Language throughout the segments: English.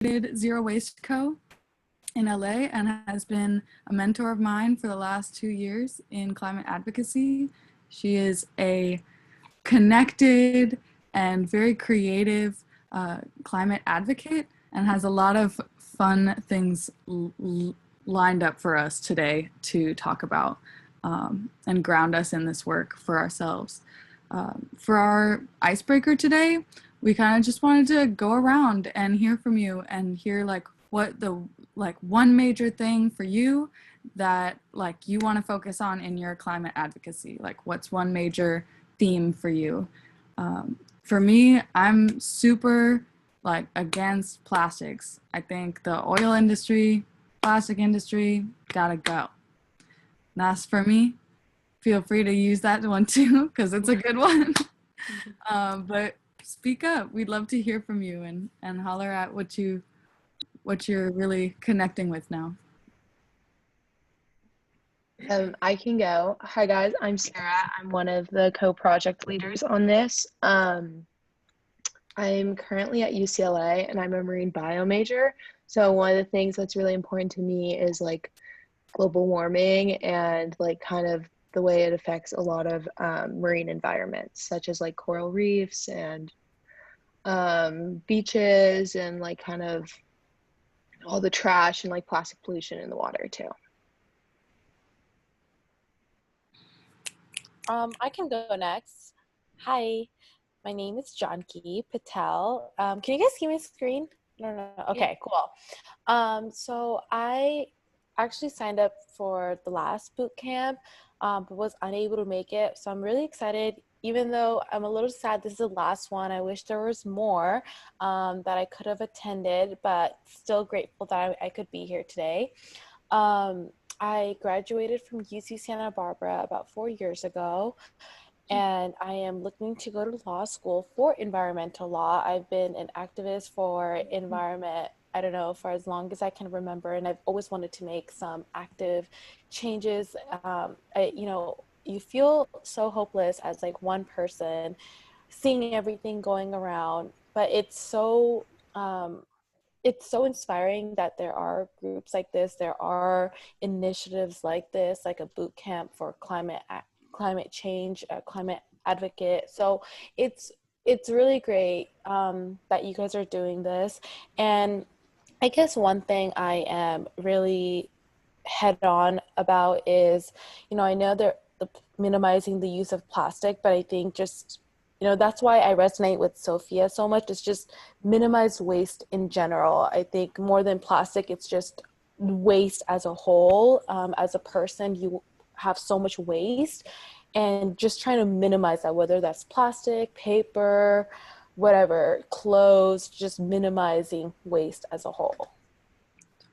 Zero Waste Co. in LA and has been a mentor of mine for the last 2 years in climate advocacy. She is a connected and very creative climate advocate and has a lot of fun things lined up for us today to talk about and ground us in this work for ourselves. For our icebreaker today, we kind of just wanted to go around and hear from you and hear like what the one major thing for you that like you want to focus on in your climate advocacy. Like what's one major theme for you? For me, I'm super like against plastics. I think the oil industry, plastic industry, gotta go. That's for me. Feel free to use that one too, because it's a good one. But speak up. We'd love to hear from you and holler at what you're really connecting with now. I can go. Hi guys, I'm Sarah. I'm one of the co-project leaders on this. I'm currently at UCLA and I'm a marine bio major. So one of the things that's really important to me is like global warming and like kind of the way it affects a lot of marine environments, such as like coral reefs and beaches and like kind of all the trash and like plastic pollution in the water too. I can go next. Hi, my name is Janki Patel. Can you guys see my screen? No. Okay, cool. So I actually signed up for the last boot camp, but was unable to make it. So I'm really excited, even though I'm a little sad this is the last one. I wish there was more that I could have attended, but still grateful that I could be here today. I graduated from UC Santa Barbara about 4 years ago, and I am looking to go to law school for environmental law. I've been an activist for environment, I don't know, for as long as I can remember, and I've always wanted to make some active changes. You feel so hopeless as like one person seeing everything going around, but it's so inspiring that there are groups like this, there are initiatives like this, like a boot camp for climate change, climate advocate. So it's really great that you guys are doing this. And I guess one thing I am really head on about is, I know they're minimizing the use of plastic, but I think just that's why I resonate with Sophia so much. It's just minimize waste in general. I think more than plastic, it's just waste as a whole. As a person, you have so much waste, and just trying to minimize that, whether that's plastic, paper, whatever, clothes, just minimizing waste as a whole.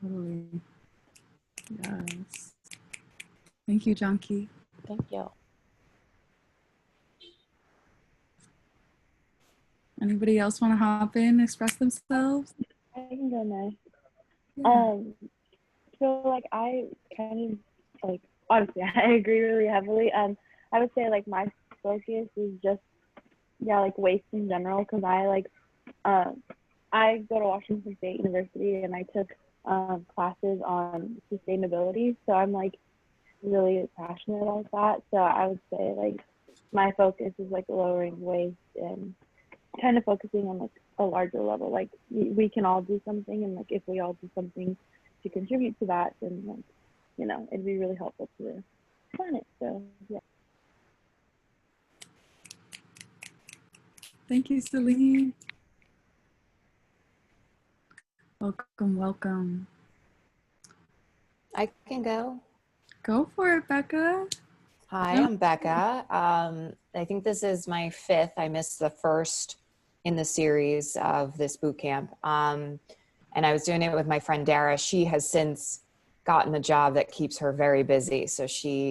Totally. Yes. Thank you, Janki. Thank you. Anybody else want to hop in, express themselves? I can go next. Yeah. So like I kind of like, honestly, I agree really heavily. I would say like my focus is just like waste in general, because I go to Washington State University and I took classes on sustainability, so I'm like really passionate about that. So I would say like my focus is like lowering waste and kind of focusing on like a larger level, like we can all do something, and like if we all do something to contribute to that, then like it'd be really helpful to the planet. So yeah. Thank you, Celine. Welcome. I can go. Go for it, Becca. Hi, I'm Becca. I think this is my 5th. I missed the first in the series of this boot camp. And I was doing it with my friend Dara. She has since gotten a job that keeps her very busy. So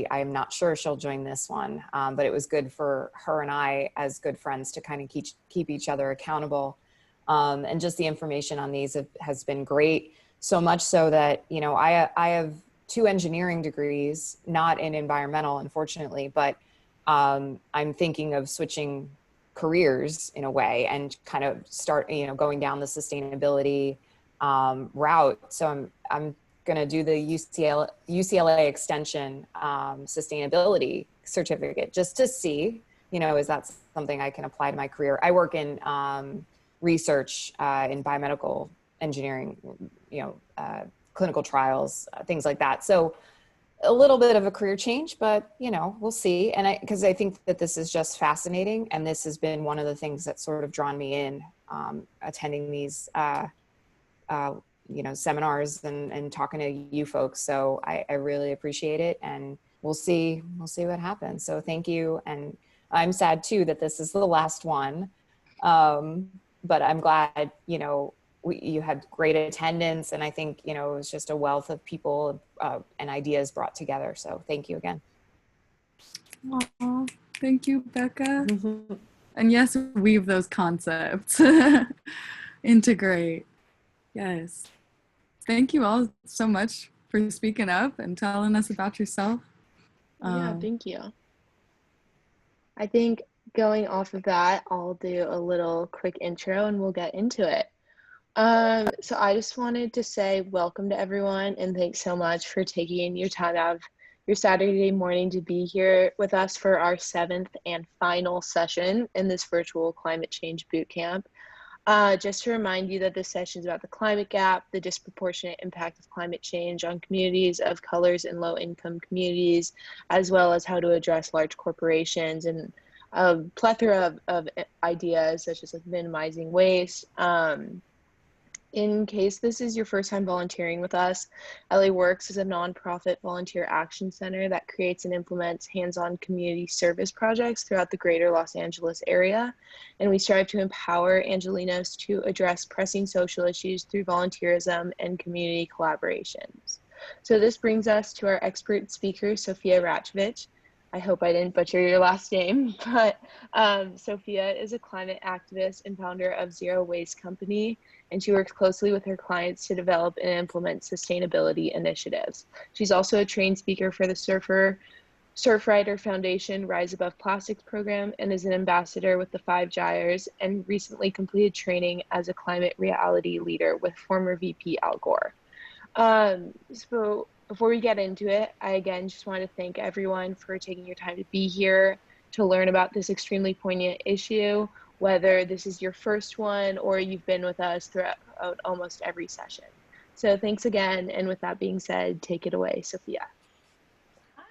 I'm not sure she'll join this one, but it was good for her and I as good friends to kind of keep each other accountable. And just the information on these has been great. So much so that, I have 2 engineering degrees, not in environmental, unfortunately, but I'm thinking of switching careers in a way and kind of start, going down the sustainability route. So I'm going to do the UCLA Extension sustainability certificate just to see, you know, is that something I can apply to my career? I work in research in biomedical engineering, you know, clinical trials, things like that. So a little bit of a career change, but you know, we'll see. And because I think that this is just fascinating, and this has been one of the things that sort of drawn me in, attending these, you know, seminars and talking to you folks. So I really appreciate it, and we'll see what happens. So thank you. And I'm sad too that this is the last one. But I'm glad, you know, you had great attendance, and I think, you know, it was just a wealth of people and ideas brought together. So thank you again. Aw, thank you, Becca. And yes, weave those concepts. Integrate. Yes. Thank you all so much for speaking up and telling us about yourself. Yeah, thank you. I think going off of that, I'll do a little quick intro and we'll get into it. So I just wanted to say welcome to everyone, and thanks so much for taking your time out of your Saturday morning to be here with us for our 7th and final session in this virtual climate change boot camp. Just to remind you that this session is about the climate gap, the disproportionate impact of climate change on communities of colors and low-income communities, as well as how to address large corporations, and a plethora of ideas such as like minimizing waste. In case this is your first time volunteering with us, LA Works is a nonprofit volunteer action center that creates and implements hands-on community service projects throughout the greater Los Angeles area. And we strive to empower Angelinos to address pressing social issues through volunteerism and community collaborations. So this brings us to our expert speaker, Sophia Ratchevich. I hope I didn't butcher your last name, but Sophia is a climate activist and founder of Zero Waste Company, and she works closely with her clients to develop and implement sustainability initiatives. She's also a trained speaker for the Surfrider Foundation Rise Above Plastics program, and is an ambassador with the Five Gyres, and recently completed training as a climate reality leader with former VP Al Gore. So before we get into it, I again just want to thank everyone for taking your time to be here to learn about this extremely poignant issue, whether this is your first one or you've been with us throughout almost every session. So thanks again, and with that being said, take it away, Sophia.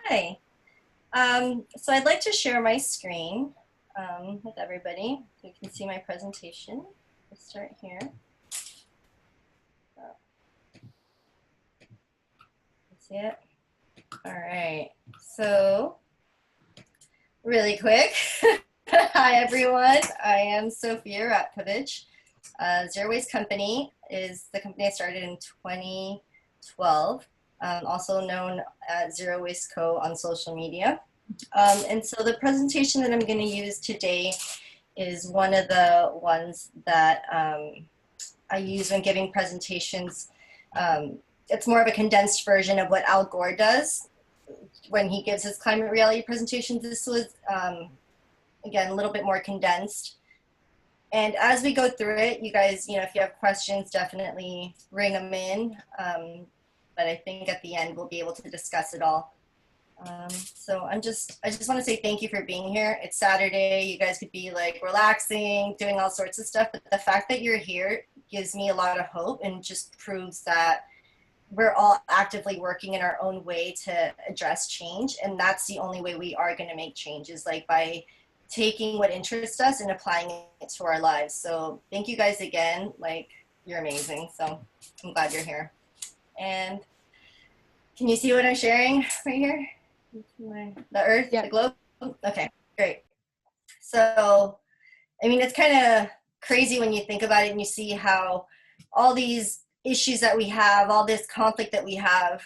Hi. So I'd like to share my screen with everybody so you can see my presentation. Let's start here. See it? All right, so really quick. Hi everyone, I am Sophia Ratkovich. Zero Waste Company is the company I started in 2012, also known as Zero Waste Co. on social media. And so the presentation that I'm going to use today is one of the ones that I use when giving presentations. It's more of a condensed version of what Al Gore does when he gives his climate reality presentations. This was, again, a little bit more condensed. And as we go through it, you guys, you know, if you have questions, definitely bring them in. But I think at the end, we'll be able to discuss it all. So I just want to say thank you for being here. It's Saturday. You guys could be like relaxing, doing all sorts of stuff. But the fact that you're here gives me a lot of hope and just proves that we're all actively working in our own way to address change. And that's the only way we are going to make change, is like by taking what interests us and applying it to our lives. So thank you guys again. Like, you're amazing. So I'm glad you're here. And can you see what I'm sharing right here? The earth, yeah. The globe? Okay, great. So, I mean, it's kind of crazy when you think about it and you see how all these issues that we have, all this conflict that we have,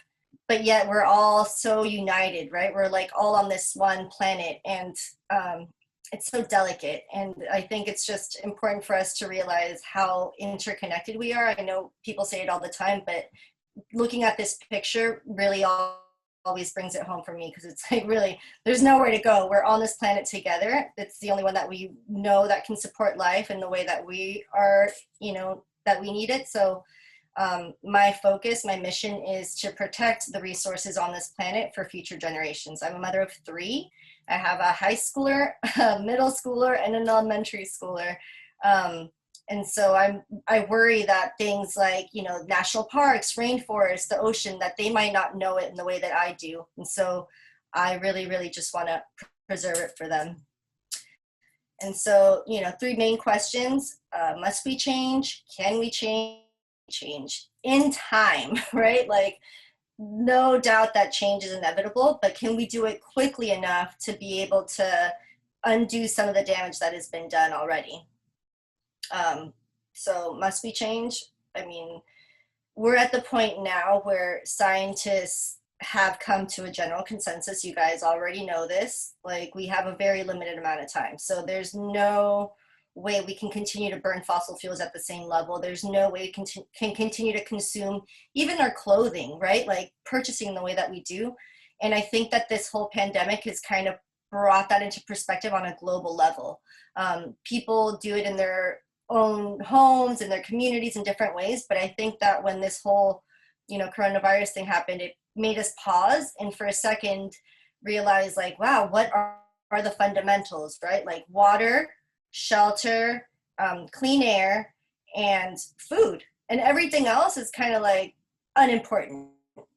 but yet we're all so united, right? We're like all on this one planet, and it's so delicate. And I think it's just important for us to realize how interconnected we are. I know people say it all the time, but looking at this picture really always brings it home for me, because it's like, really, there's nowhere to go. We're on this planet together. It's the only one that we know that can support life in the way that we are, you know, that we need it. So My focus, my mission is to protect the resources on this planet for future generations. I'm a mother of 3. I have a high schooler, a middle schooler, and an elementary schooler. And so I worry that things like, national parks, rainforests, the ocean, that they might not know it in the way that I do. And so I really, really just want to preserve it for them. And so, 3 main questions: must we change? Can we change in time, right? Like, no doubt that change is inevitable, but can we do it quickly enough to be able to undo some of the damage that has been done already? So must we change? I mean, we're at the point now where scientists have come to a general consensus. You guys already know this. Like, we have a very limited amount of time. So there's no way we can continue to burn fossil fuels at the same level. There's no way we can continue to consume even our clothing, right? Like, purchasing the way that we do. And I think that this whole pandemic has kind of brought that into perspective on a global level. People do it in their own homes, in their communities, in different ways. But I think that when this whole, coronavirus thing happened, it made us pause and for a second realize, like, wow, what are the fundamentals, right? Like water, shelter, clean air, and food. And everything else is kind of like unimportant.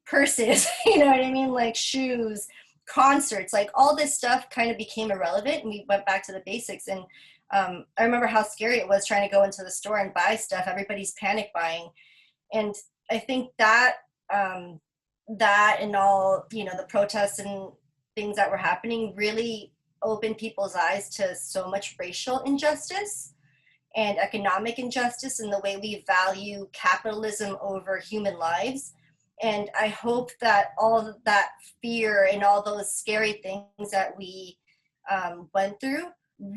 Purses, you know what I mean? Like shoes, concerts, like all this stuff kind of became irrelevant, and we went back to the basics. And I remember how scary it was trying to go into the store and buy stuff. Everybody's panic buying. And I think that that and all, the protests and things that were happening really opened people's eyes to so much racial injustice and economic injustice and the way we value capitalism over human lives. And I hope that all of that fear and all those scary things that we went through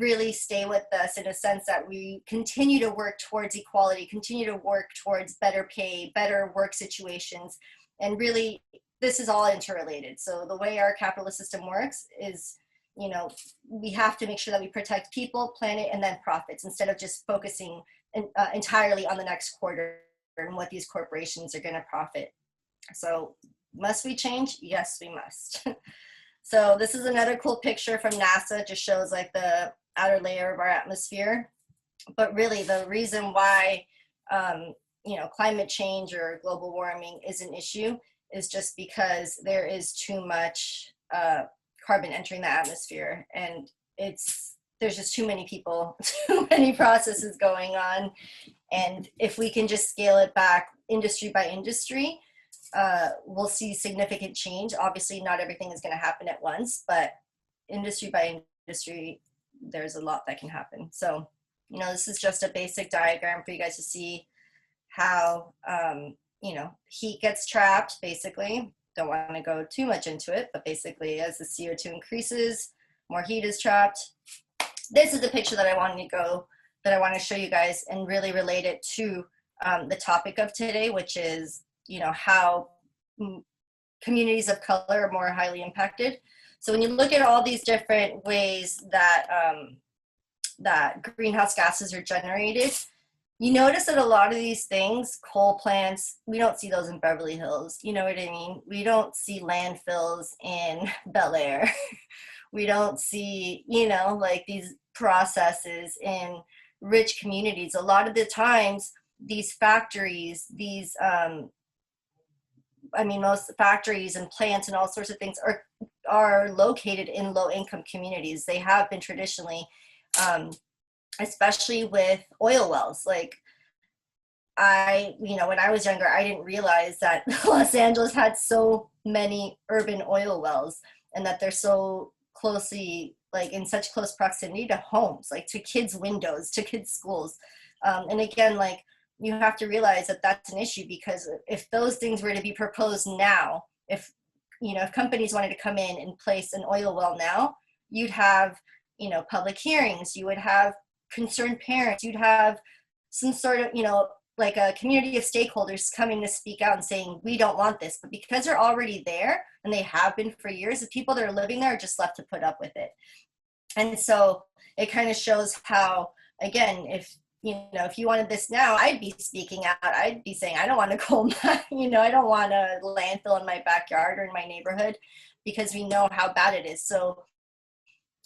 really stay with us, in a sense that we continue to work towards equality, continue to work towards better pay, better work situations. And really, this is all interrelated. So the way our capitalist system works is, we have to make sure that we protect people, planet, and then profits, instead of just focusing entirely on the next quarter and what these corporations are going to profit. So must we change? Yes, we must. So this is another cool picture from NASA. It just shows like the outer layer of our atmosphere. But really the reason why, climate change or global warming is an issue is just because there is too much carbon entering the atmosphere. And there's just too many people, too many processes going on. And if we can just scale it back industry by industry, we'll see significant change. Obviously, not everything is going to happen at once, but industry by industry, there's a lot that can happen. So, this is just a basic diagram for you guys to see how, heat gets trapped, basically. Don't want to go too much into it, but basically as the CO2 increases, more heat is trapped. This is the picture that I want to show you guys and really relate it to the topic of today, which is, how communities of color are more highly impacted. So when you look at all these different ways that that greenhouse gases are generated, you notice that a lot of these things, coal plants, we don't see those in Beverly Hills. You know what I mean? We don't see landfills in Bel Air. We don't see, like these processes in rich communities. A lot of the times, these factories, most factories and plants and all sorts of things are located in low-income communities. They have been traditionally, especially with oil wells. Like when I was younger, I didn't realize that Los Angeles had so many urban oil wells and that they're so closely, like in such close proximity to homes, like to kids' windows, to kids' schools. And again, like, you have to realize that that's an issue, because if those things were to be proposed now, if companies wanted to come in and place an oil well now, you'd have, public hearings, you would have concerned parents, you'd have some sort of, like a community of stakeholders coming to speak out and saying, we don't want this. But because they're already there, and they have been for years, the people that are living there are just left to put up with it. And so it kind of shows how, again, if if you wanted this now, I'd be speaking out. I'd be saying, I don't want a coal mine, I don't want a landfill in my backyard or in my neighborhood, because we know how bad it is. So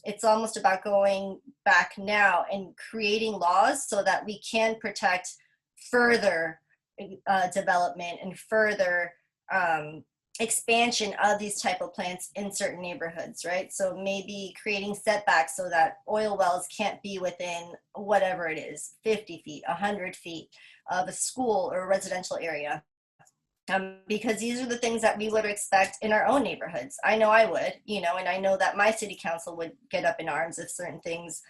it's almost about going back now and creating laws so that we can protect further development and further expansion of these type of plants in certain neighborhoods, right? So maybe creating setbacks so that oil wells can't be within whatever it is, 50 feet, 100 feet of a school or a residential area. Because these are the things that we would expect in our own neighborhoods. I know I would, and I know that my city council would get up in arms if certain things,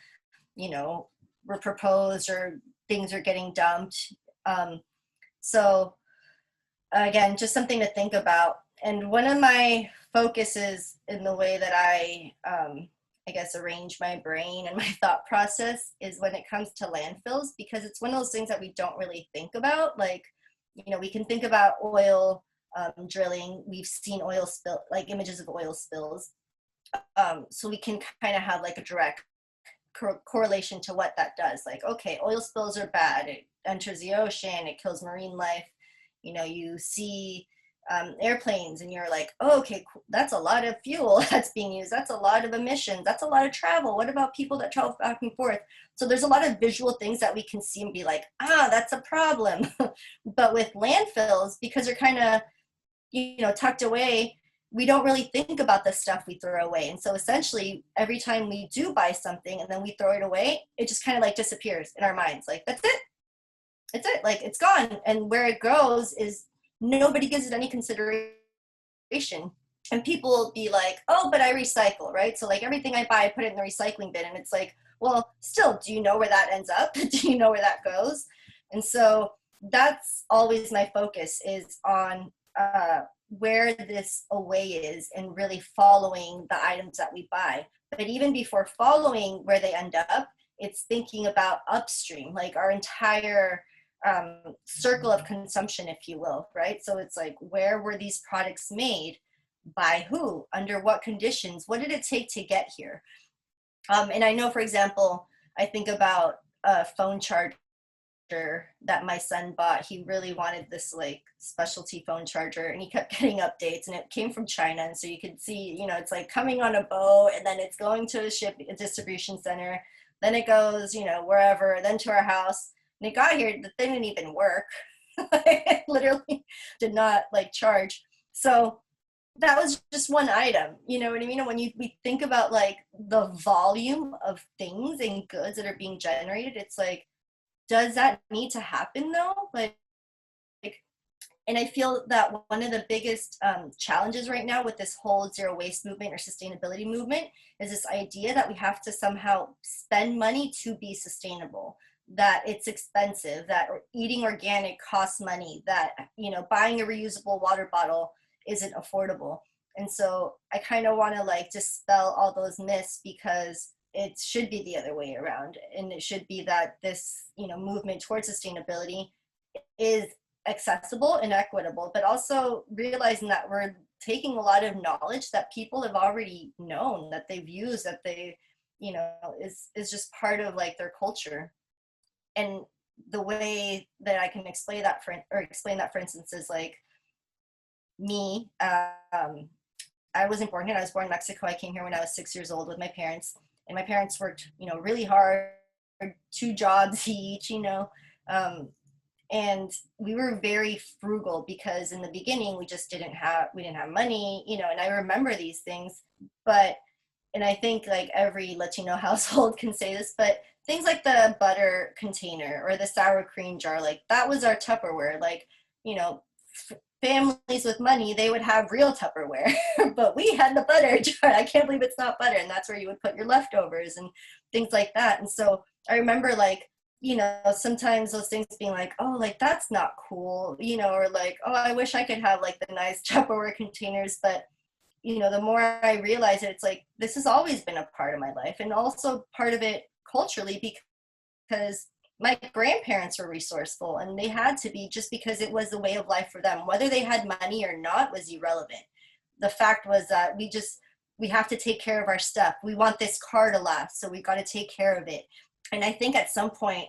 were proposed or things are getting dumped. So again, just something to think about. And one of my focuses in the way that I guess, arrange my brain and my thought process is when it comes to landfills, because it's one of those things that we don't really think about. Like, we can think about oil drilling. We've seen oil spill, like images of oil spills. So we can kind of have like a direct correlation to what that does. Like, okay, oil spills are bad. It enters the ocean. It kills marine life. You see airplanes and you're like, oh, okay, cool. That's a lot of fuel that's being used. That's a lot of emissions. That's a lot of travel. What about people that travel back and forth? So there's a lot of visual things that we can see and be like, that's a problem. But with landfills, because they're kind of, tucked away, we don't really think about the stuff we throw away. And so essentially every time we do buy something and then we throw it away, it just kind of like disappears in our minds. Like, that's it. It's it. Like, it's gone. And where it goes is nobody gives it any consideration. And people will be like, oh, but I recycle, right? So like everything I buy, I put it in the recycling bin. And it's like, well, still, do you know where that ends up? Do you know where that goes? And so that's always my focus, is on where this away is and really following the items that we buy. But even before following where they end up, it's thinking about upstream, like our entire circle of consumption, if you will, right? So it's like, where were these products made? By who? Under what conditions? What did it take to get here? And I know, for example, I think about a phone charger that my son bought. He really wanted this like specialty phone charger, and he kept getting updates, and it came from China. And so you could see, it's like coming on a boat, and then it's going to a distribution center, then it goes, wherever, then to our house. And it got here, the thing didn't even work. It literally did not like charge. So that was just one item, you know what I mean? And when we think about like the volume of things and goods that are being generated, it's like, does that need to happen though? Like, and I feel that one of the biggest challenges right now with this whole zero waste movement or sustainability movement is this idea that we have to somehow spend money to be sustainable, that it's expensive, that eating organic costs money, that, buying a reusable water bottle isn't affordable. And so I kind of want to like dispel all those myths, because it should be the other way around. And it should be that this, movement towards sustainability is accessible and equitable, but also realizing that we're taking a lot of knowledge that people have already known, that they've used, that they, is just part of like their culture. And the way that I can explain that, for instance, is like me. I wasn't born here. I was born in Mexico. I came here when I was 6 years old with my parents, and my parents worked, really hard, 2 jobs each, and we were very frugal, because in the beginning we didn't have money, and I remember these things. And I think like every Latino household can say this, but things like the butter container or the sour cream jar, like that was our Tupperware. Like, families with money, they would have real Tupperware, but we had the butter jar. I can't believe it's not butter. And that's where you would put your leftovers and things like that. And so I remember like, sometimes those things being like, oh, like that's not cool, or like, oh, I wish I could have like the nice Tupperware containers. But, the more I realize it, it's like, this has always been a part of my life, and also part of it culturally, because my grandparents were resourceful, and they had to be, just because it was the way of life for them. Whether they had money or not was irrelevant. The fact was that we have to take care of our stuff. We want this car to last, so we got to take care of it. And I think at some point,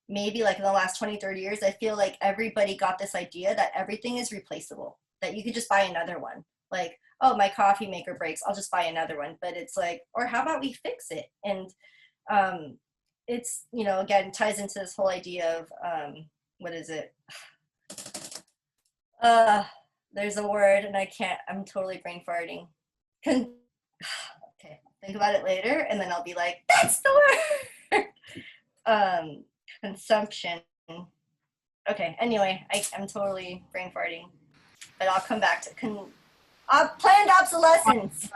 maybe like in the last 20, 30 years, I feel like everybody got this idea that everything is replaceable, that you could just buy another one. Like, oh, my coffee maker breaks, I'll just buy another one. But it's like, or how about we fix it? And it's, you know, again, ties into this whole idea of, what is it? There's a word and I'm totally brain farting. Okay, think about it later and then I'll be like, that's the word. Consumption. Okay, anyway, I'm totally brain farting, but I'll come back to planned obsolescence.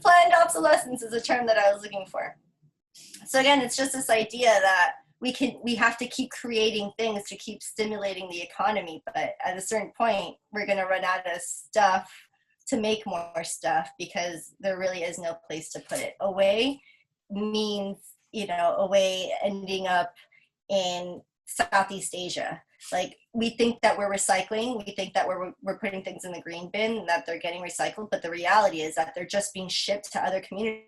Planned obsolescence is a term that I was looking for. So again, it's just this idea that we have to keep creating things to keep stimulating the economy, but at a certain point, we're going to run out of stuff to make more stuff because there really is no place to put it. Away means, you know, away ending up in Southeast Asia. Like, we think that we're recycling, we think that we're putting things in the green bin and that they're getting recycled, but the reality is that they're just being shipped to other communities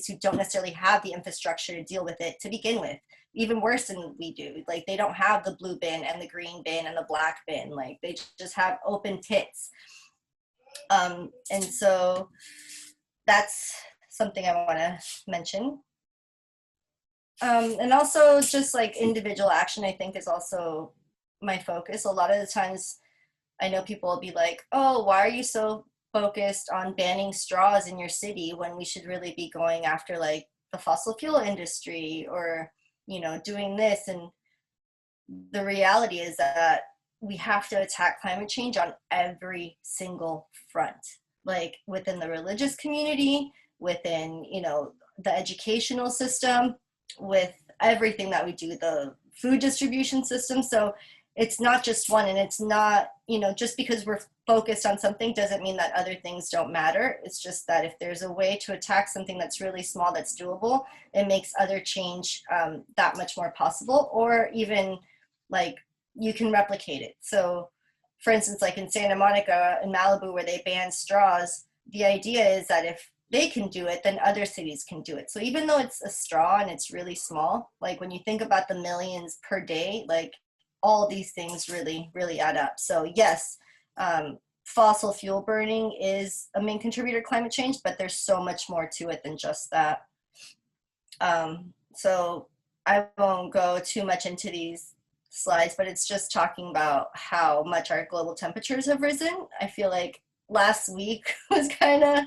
who don't necessarily have the infrastructure to deal with it to begin with. Even worse than we do. Like, they don't have the blue bin and the green bin and the black bin. Like, they just have open pits. And so that's something I want to mention. And also just like individual action, I think, is also my focus. A lot of the times I know people will be like, oh, why are you so focused on banning straws in your city when we should really be going after like the fossil fuel industry or, you know, doing this? And the reality is that we have to attack climate change on every single front, like within the religious community, within, you know, the educational system, with everything that we do, the food distribution system. So it's not just one, and it's not, you know, just because we're focused on something doesn't mean that other things don't matter. It's just that if there's a way to attack something that's really small, that's doable, it makes other change that much more possible, or even like you can replicate it. So for instance, like in Santa Monica in Malibu, where they ban straws, the idea is that if they can do it, then other cities can do it. So even though it's a straw and it's really small, like when you think about the millions per day, like all these things really, really add up. So yes, fossil fuel burning is a main contributor to climate change, but there's so much more to it than just that. So I won't go too much into these slides, but it's just talking about how much our global temperatures have risen. I feel like last week was kind of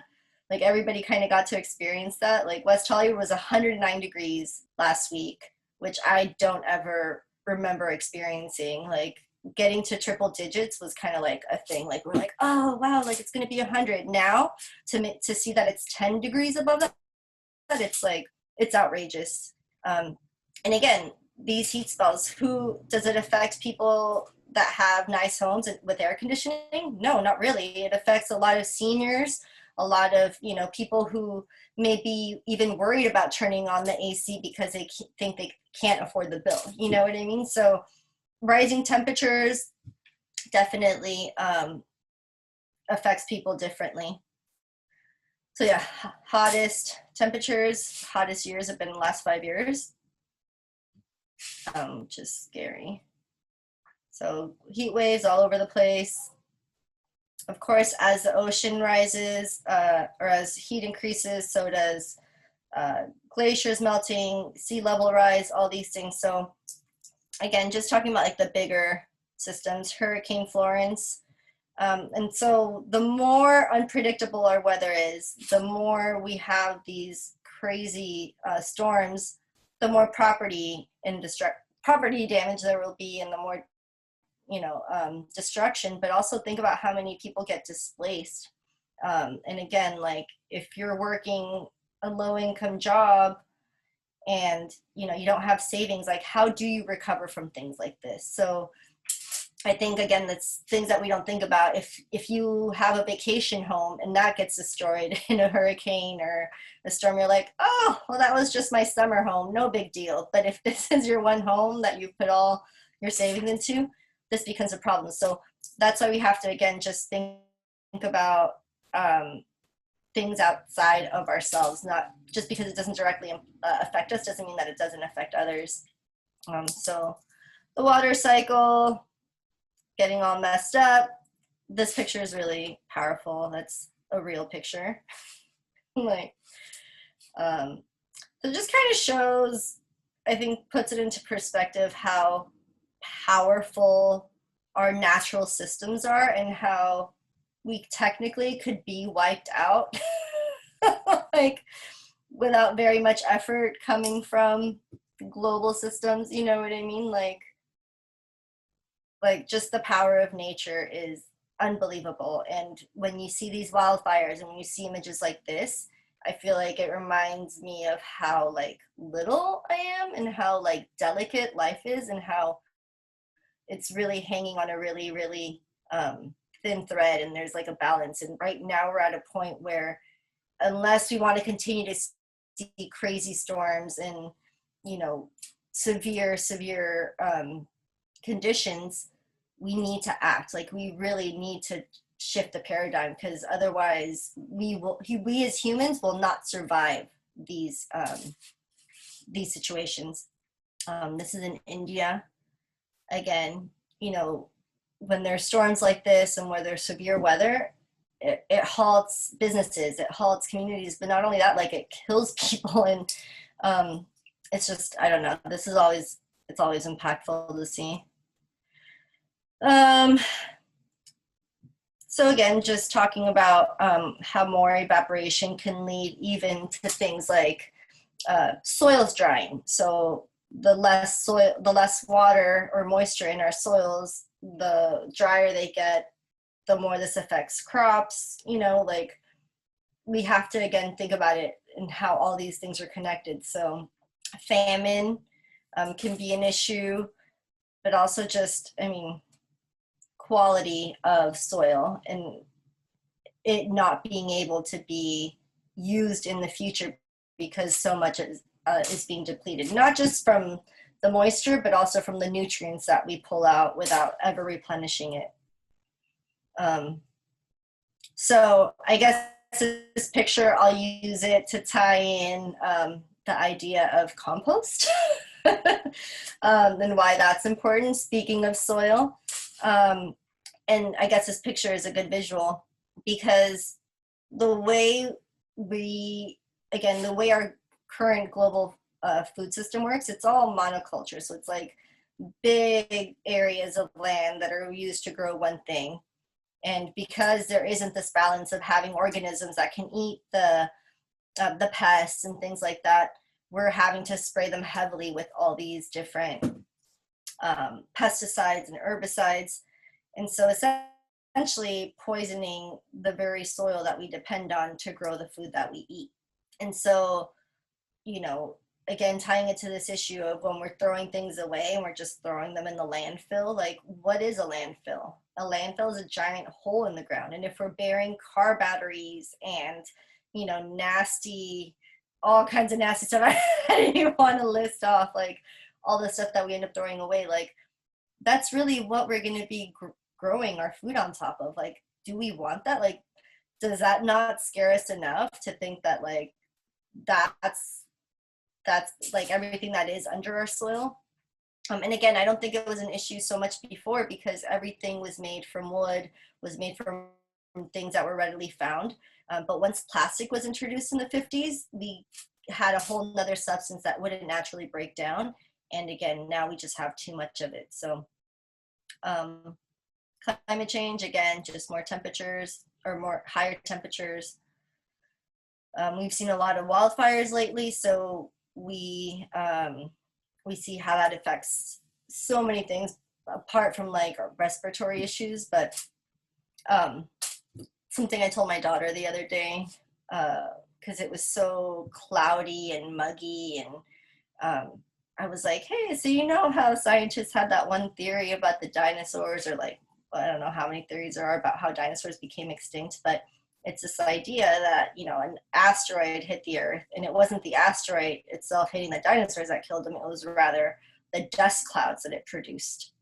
like everybody kind of got to experience that. Like West Hollywood was 109 degrees last week, which I don't ever remember experiencing. Like getting to triple digits was kind of like a thing. Like we're like, oh wow, like it's going to be 100 now. To see that it's 10 degrees above that, it's like, it's outrageous. And again, these heat spells, who does it affect? People that have nice homes with air conditioning? No, not really. It affects a lot of seniors, a lot of, you know, people who may be even worried about turning on the AC because they think they can't afford the bill. You know what I mean? So rising temperatures definitely affects people differently. So yeah, hottest temperatures, hottest years have been the last 5 years, which is scary. So heat waves all over the place. Of course, as the ocean rises, or as heat increases, so does glaciers melting, sea level rise, all these things. So again, just talking about like the bigger systems, Hurricane Florence. And so the more unpredictable our weather is, the more we have these crazy storms, the more property damage there will be, and the more, you know, destruction. But also think about how many people get displaced. And again, like if you're working a low-income job and, you know, you don't have savings, like how do you recover from things like this? So I think, again, that's things that we don't think about. If you have a vacation home and that gets destroyed in a hurricane or a storm, you're like, oh, well, that was just my summer home, no big deal. But if this is your one home that you put all your savings into, this becomes a problem. So that's why we have to, again, just think about things outside of ourselves. Not just because it doesn't directly affect us doesn't mean that it doesn't affect others. So the water cycle getting all messed up. This picture is really powerful. That's a real picture. Like, so it just kind of shows, I think, puts it into perspective how powerful our natural systems are and how we technically could be wiped out like without very much effort coming from global systems, you know what I mean? Like just the power of nature is unbelievable. And when you see these wildfires and when you see images like this, I feel like it reminds me of how like little I am and how like delicate life is and how it's really hanging on a really, really thin thread, and there's like a balance. And right now we're at a point where unless we want to continue to see crazy storms and, you know, severe conditions, we need to act. Like we really need to shift the paradigm, because otherwise we as humans will not survive these situations. This is in India. Again, you know, when there's storms like this and where there's severe weather, it halts businesses, it halts communities, but not only that, like it kills people. And it's just, I don't know, it's always impactful to see. So again, just talking about how more evaporation can lead even to things like soils drying. So the less water or moisture in our soils, the drier they get, the more this affects crops. You know, like we have to again think about it and how all these things are connected. So famine can be an issue, but also just, I mean, quality of soil and it not being able to be used in the future because so much is being depleted, not just from the moisture, but also from the nutrients that we pull out without ever replenishing it. So I guess this picture, I'll use it to tie in the idea of compost and why that's important, speaking of soil. And I guess this picture is a good visual because the way our current global food system works, it's all monoculture. So it's like big areas of land that are used to grow one thing. And because there isn't this balance of having organisms that can eat the pests and things like that, we're having to spray them heavily with all these different pesticides and herbicides. And so essentially poisoning the very soil that we depend on to grow the food that we eat. And so, you know, again, tying it to this issue of when we're throwing things away and we're just throwing them in the landfill, like what is a landfill? A landfill is a giant hole in the ground. And if we're burying car batteries and, you know, all kinds of nasty stuff, I didn't even want to list off like all the stuff that we end up throwing away, like that's really what we're going to be growing our food on top of. Like, do we want that? Like, does that not scare us enough to think that like that's like everything that is under our soil? And again, I don't think it was an issue so much before because everything was made from wood, was made from things that were readily found. But once plastic was introduced in the 50s, we had a whole nother substance that wouldn't naturally break down. And again, now we just have too much of it. So climate change, again, just more temperatures or more higher temperatures. We've seen a lot of wildfires lately, so we see how that affects so many things apart from like respiratory issues. But something I told my daughter the other day, because it was so cloudy and muggy, and I was like, hey, so you know how scientists had that one theory about the dinosaurs, or like, I don't know how many theories there are about how dinosaurs became extinct, but it's this idea that, you know, an asteroid hit the Earth, and it wasn't the asteroid itself hitting the dinosaurs that killed them, it was rather the dust clouds that it produced.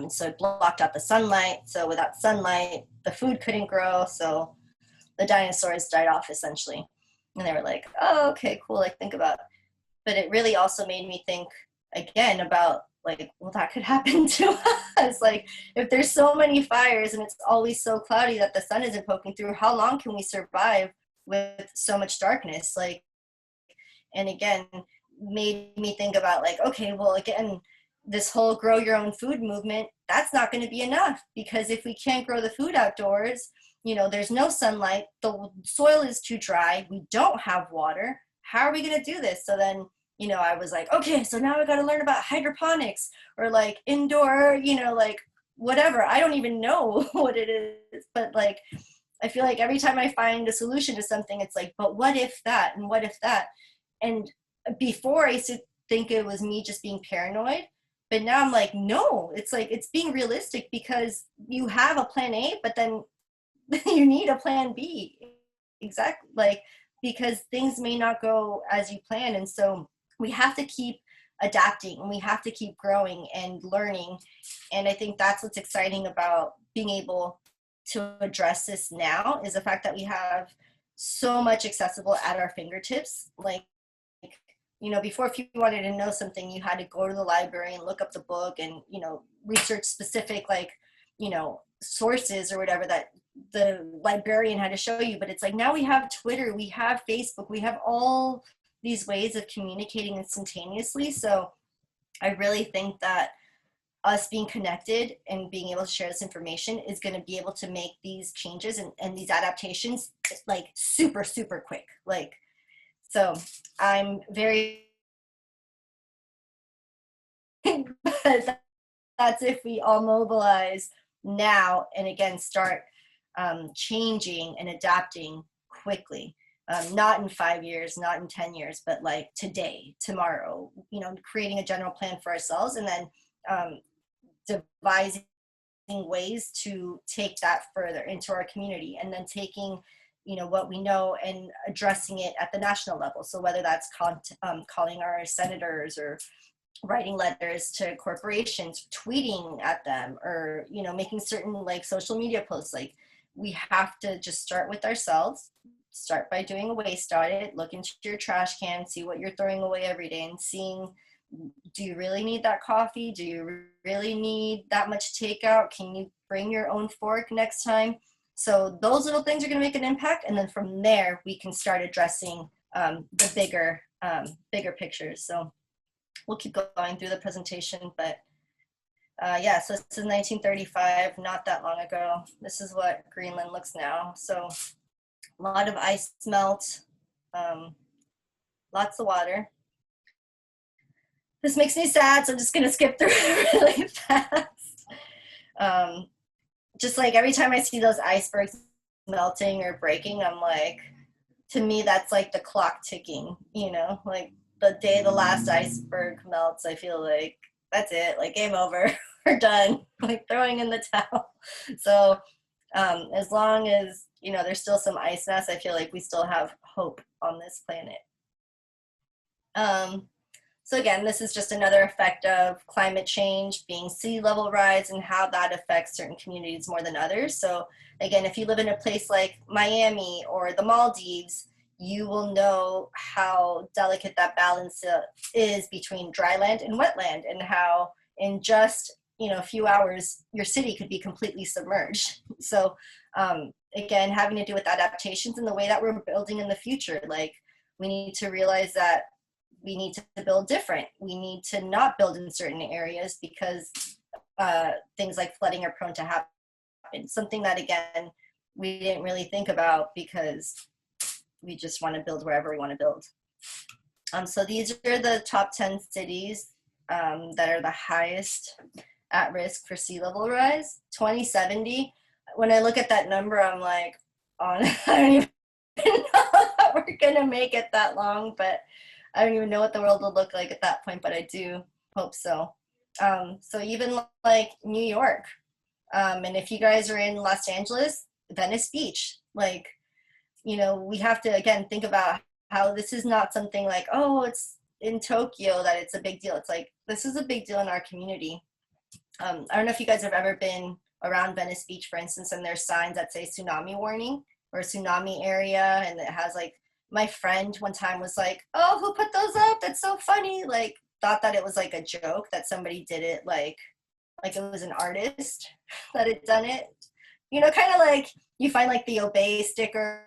So it blocked out the sunlight, so without sunlight, the food couldn't grow, so the dinosaurs died off essentially. And they were like, oh, okay, cool, like think about it. But it really also made me think again about like, well, that could happen to us. Like, if there's so many fires and it's always so cloudy that the sun isn't poking through, how long can we survive with so much darkness? Like, and again, made me think about like, okay, well, again, this whole grow your own food movement, that's not going to be enough, because if we can't grow the food outdoors, you know, there's no sunlight, the soil is too dry, we don't have water, how are we going to do this? So then, you know, I was like, okay, so now I got to learn about hydroponics or like indoor, you know, like whatever. I don't even know what it is, but like, I feel like every time I find a solution to something, it's like, but what if that? And what if that? And before I used to think it was me just being paranoid, but now I'm like, no, it's like, it's being realistic, because you have a plan A, but then you need a plan B. Exactly. Like, because things may not go as you plan. And so we have to keep adapting, and we have to keep growing and learning. And I think that's what's exciting about being able to address this now, is the fact that we have so much accessible at our fingertips. Like, you know, before, if you wanted to know something, you had to go to the library and look up the book and, you know, research specific, like, you know, sources or whatever that the librarian had to show you. But it's like, now we have Twitter, we have Facebook, we have all these ways of communicating instantaneously. So I really think that us being connected and being able to share this information is going to be able to make these changes and these adaptations like super, super quick. Like, so I'm very, but that's if we all mobilize now and again start changing and adapting quickly. Not in 5 years, not in 10 years, but like today, tomorrow, you know, creating a general plan for ourselves, and then devising ways to take that further into our community, and then taking, you know, what we know and addressing it at the national level. So whether that's calling our senators, or writing letters to corporations, tweeting at them, or, you know, making certain like social media posts, like we have to just start with ourselves. Start by doing a waste audit, look into your trash can, see what you're throwing away every day, and seeing, do you really need that coffee? Do you really need that much takeout? Can you bring your own fork next time? So those little things are going to make an impact. And then from there, we can start addressing the bigger pictures. So we'll keep going through the presentation, but yeah, so this is 1935, not that long ago. This is what Greenland looks now. So a lot of ice melt, lots of water. This makes me sad, so I'm just gonna skip through it really fast. Just like every time I see those icebergs melting or breaking, I'm like, to me, that's like the clock ticking, you know, like the day the last iceberg melts, I feel like that's it, like game over, we're done, like throwing in the towel. So as long as, you know, there's still some ice mass, I feel like we still have hope on this planet. So again, this is just another effect of climate change, being sea level rise, and how that affects certain communities more than others. So again, if you live in a place like Miami or the Maldives, you will know how delicate that balance is between dry land and wetland, and how in just, you know, a few hours, your city could be completely submerged. So again, having to do with adaptations and the way that we're building in the future, like we need to realize that we need to build different. We need to not build in certain areas because things like flooding are prone to happen. Something that, again, we didn't really think about because we just want to build wherever we want to build. So these are the top 10 cities that are the highest at risk for sea level rise. 2070, when I look at that number, I'm like, I don't even know that we're going to make it that long, but I don't even know what the world will look like at that point, but I do hope so. So even like New York, and if you guys are in Los Angeles, Venice Beach, like, you know, we have to, again, think about how this is not something like, oh, it's in Tokyo that it's a big deal. It's like, this is a big deal in our community. I don't know if you guys have ever been around Venice Beach, for instance, and there's signs that say tsunami warning or tsunami area, and it has like, my friend one time was like, oh, who put those up? That's so funny. Like, thought that it was like a joke that somebody did it like it was an artist that had done it. You know, kind of like you find like the obey stickers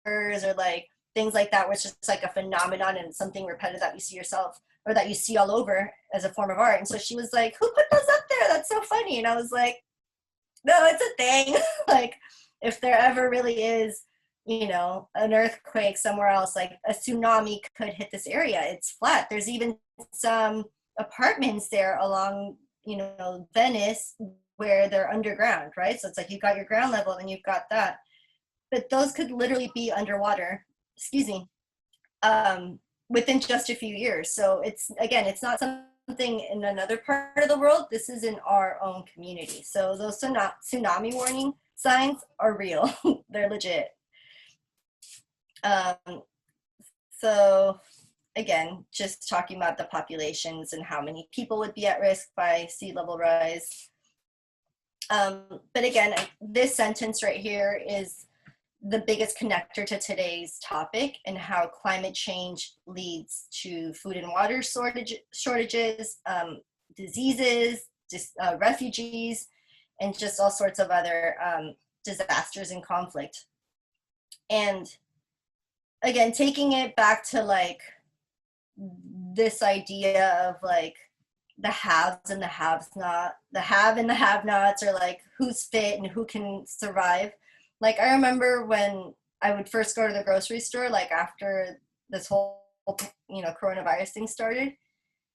or like things like that, where it's just like a phenomenon and something repetitive that you see yourself or that you see all over as a form of art. And so she was like, who put those up there? That's so funny. And I was like, no, it's a thing. Like if there ever really is, you know, an earthquake somewhere else, like a tsunami could hit this area. It's flat. There's even some apartments there along, you know, Venice where they're underground, right? So it's like you've got your ground level and you've got that. But those could literally be underwater, excuse me, within just a few years. So it's, again, it's not something in another part of the world. This is in our own community. So those tsunami warning signs are real. They're legit. So again, just talking about the populations and how many people would be at risk by sea level rise. But again, this sentence right here is the biggest connector to today's topic and how climate change leads to food and water shortages, diseases, refugees, and just all sorts of other disasters and conflict. And again, taking it back to like this idea of like the haves and the haves not, the have and the have nots, or like who's fit and who can survive. Like I remember when I would first go to the grocery store, like after this whole, you know, coronavirus thing started,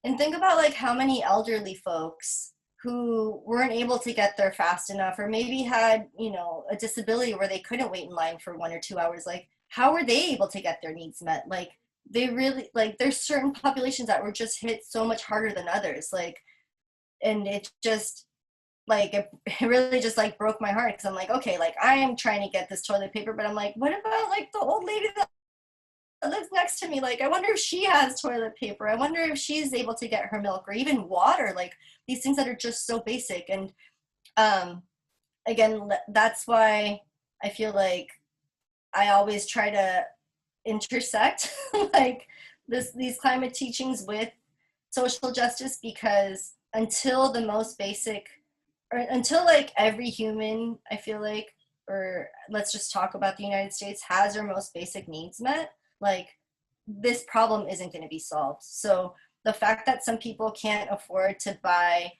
and think about like how many elderly folks who weren't able to get there fast enough, or maybe had, you know, a disability where they couldn't wait in line for 1 or 2 hours. Like how were they able to get their needs met? Like they really, like there's certain populations that were just hit so much harder than others. Like, and it just, like it really just like broke my heart, because I'm like, okay, like I am trying to get this toilet paper, but I'm like, what about like the old lady that lives next to me? Like I wonder if she has toilet paper. I wonder if she's able to get her milk or even water, like these things that are just so basic. And again, that's why I feel like I always try to intersect like these climate teachings with social justice, because until the most basic, or until like every human, I feel like, or let's just talk about the United States, has their most basic needs met, like this problem isn't going to be solved. So the fact that some people can't afford to buy,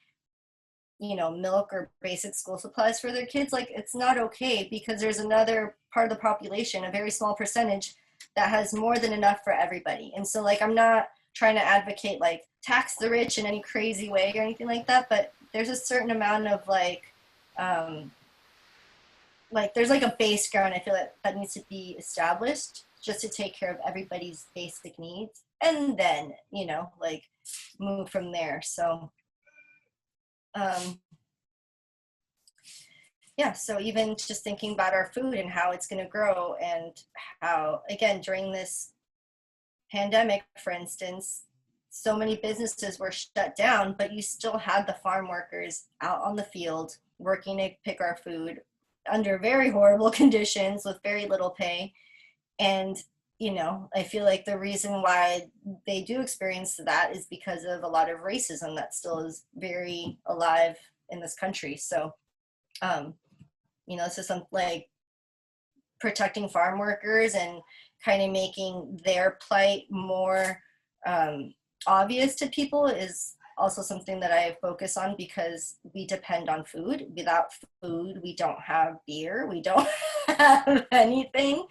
you know, milk or basic school supplies for their kids, like it's not okay, because there's another part of the population, a very small percentage, that has more than enough for everybody. And so like I'm not trying to advocate like tax the rich in any crazy way or anything like that, but there's a certain amount of like there's like a base ground I feel that needs to be established just to take care of everybody's basic needs, and then, you know, like move from there. So yeah, so even just thinking about our food and how it's going to grow, and how, again, during this pandemic, for instance, so many businesses were shut down, but you still had the farm workers out on the field working to pick our food under very horrible conditions with very little pay. And, you know, I feel like the reason why they do experience that is because of a lot of racism that still is very alive in this country. So, you know, so some like protecting farm workers and kind of making their plight more obvious to people is also something that I focus on, because we depend on food. Without food, we don't have beer, we don't have anything,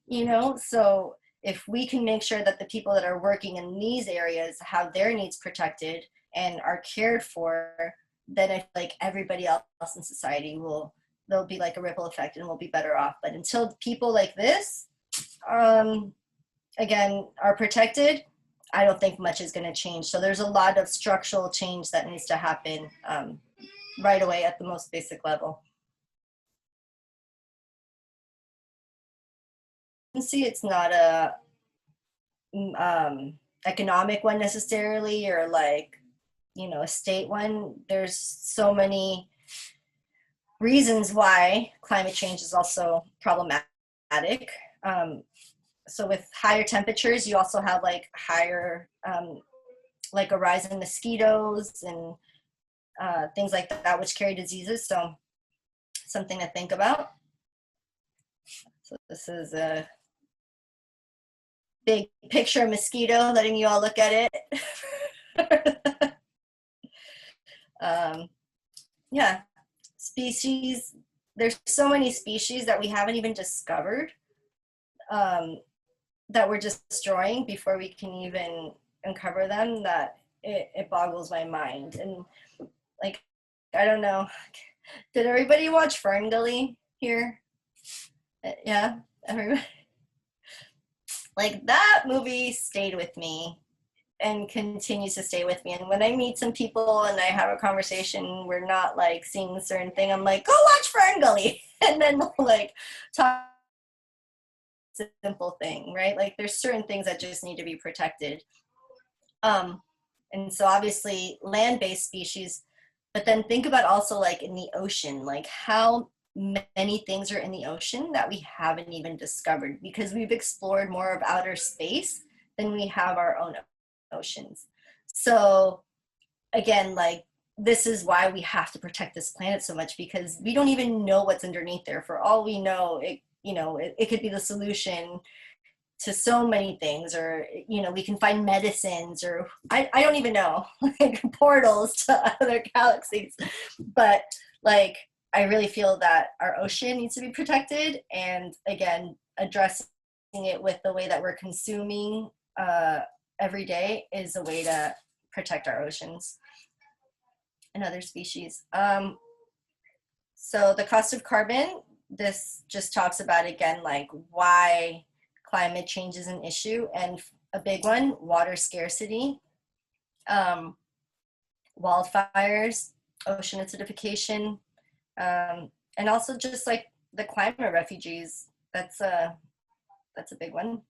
you know. So if we can make sure that the people that are working in these areas have their needs protected and are cared for, then I feel like everybody else in society there'll be like a ripple effect and we'll be better off. But until people like this, again, are protected, I don't think much is going to change. So there's a lot of structural change that needs to happen right away at the most basic level. See, it's not a economic one necessarily, or like, you know, a state one. There's so many reasons why climate change is also problematic. So with higher temperatures, you also have like higher like a rise in mosquitoes and things like that, which carry diseases. So something to think about. So this is a big picture of mosquito, letting you all look at it. Yeah, species. There's so many species that we haven't even discovered that we're just destroying before we can even uncover them, that it boggles my mind. And like, I don't know, did everybody watch Ferngully here? Yeah, everybody. Like, that movie stayed with me and continues to stay with me. And when I meet some people and I have a conversation, we're not like seeing a certain thing, I'm like, go watch Ferngully. And then we'll like talk simple thing, right? Like, there's certain things that just need to be protected. And so obviously land-based species, but then think about also like in the ocean, like how many things are in the ocean that we haven't even discovered, because we've explored more of outer space than we have our own oceans. So again, like, this is why we have to protect this planet so much, because we don't even know what's underneath there. For all we know, it could be the solution to so many things, or we can find medicines, or I don't even know, like portals to other galaxies. But like, I really feel that our ocean needs to be protected, and again, addressing it with the way that we're consuming every day is a way to protect our oceans and other species. So the cost of carbon, this just talks about, again, like why climate change is an issue, and a big one, water scarcity, wildfires, ocean acidification, and also just like the climate refugees. That's a big one.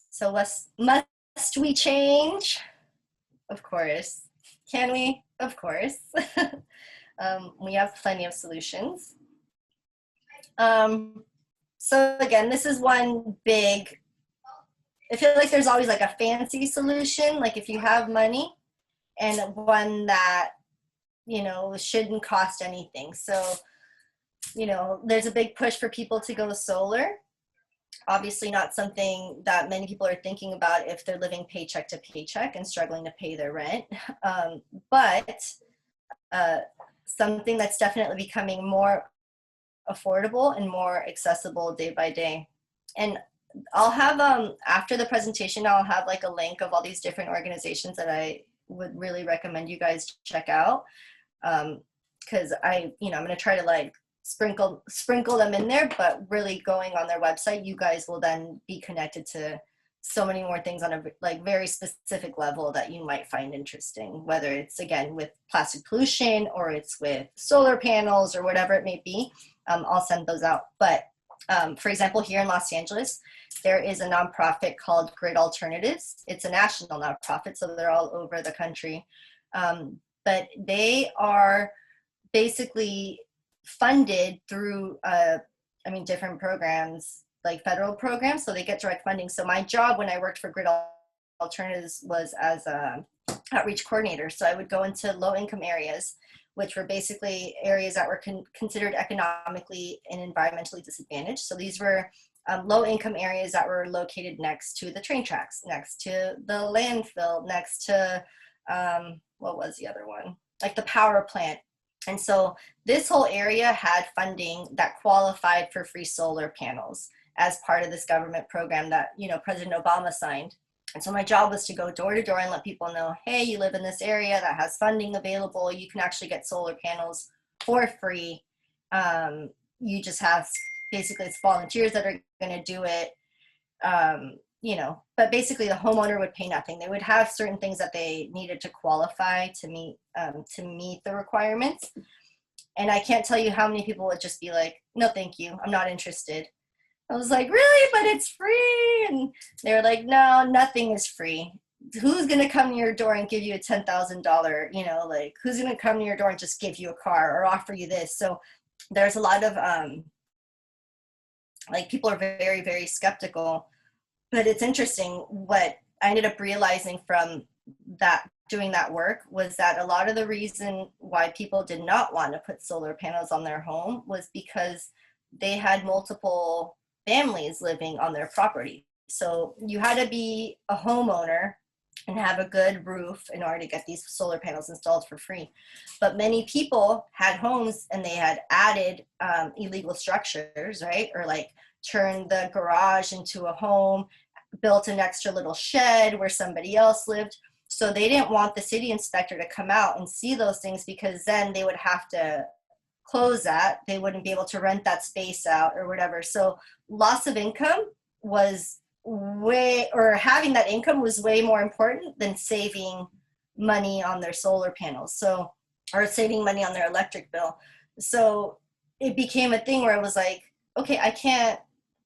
So must we change? Of course. Can we? Of course. We have plenty of solutions. So again, this is one big, I feel like there's always like a fancy solution, like if you have money, and one that, shouldn't cost anything. So, there's a big push for people to go solar. Obviously not something that many people are thinking about if they're living paycheck to paycheck and struggling to pay their rent. But something that's definitely becoming more affordable and more accessible day by day. And I'll have, after the presentation, I'll have like a link of all these different organizations that I would really recommend you guys check out. Cause I'm going to try to like sprinkle them in there, but really going on their website, you guys will then be connected to so many more things on a like very specific level that you might find interesting, whether it's again with plastic pollution or it's with solar panels or whatever it may be. I'll send those out. But for example, here in Los Angeles, there is a nonprofit called Grid Alternatives. It's a national nonprofit, so they're all over the country. But they are basically funded through, different programs, like federal programs, so they get direct funding. So my job when I worked for Grid Alternatives was as a outreach coordinator. So I would go into low-income areas, which were basically areas that were considered economically and environmentally disadvantaged. So these were low-income areas that were located next to the train tracks, next to the landfill, next to, what was the other one? Like the power plant. And so this whole area had funding that qualified for free solar panels as part of this government program that, President Obama signed. And so my job was to go door to door and let people know, hey, you live in this area that has funding available. You can actually get solar panels for free. You just have, basically it's volunteers that are going to do it. But basically the homeowner would pay nothing. They would have certain things that they needed to qualify to meet the requirements. And I can't tell you how many people would just be like, no, thank you, I'm not interested. I was like, really? But it's free? And they were like, no, nothing is free. Who's going to come to your door and give you a $10,000, like who's going to come to your door and just give you a car or offer you this? So there's a lot of, people are very, very skeptical. But it's interesting, what I ended up realizing from that, doing that work, was that a lot of the reason why people did not want to put solar panels on their home was because they had multiple families living on their property. So you had to be a homeowner and have a good roof in order to get these solar panels installed for free. But many people had homes and they had added illegal structures, right? Or like turned the garage into a home, built an extra little shed where somebody else lived. So they didn't want the city inspector to come out and see those things, because then they would have to close that. They wouldn't be able to rent that space out or whatever. So loss of income was way, or having that income was way more important than saving money on their solar panels. So, or saving money on their electric bill. So it became a thing where it was like, okay, I can't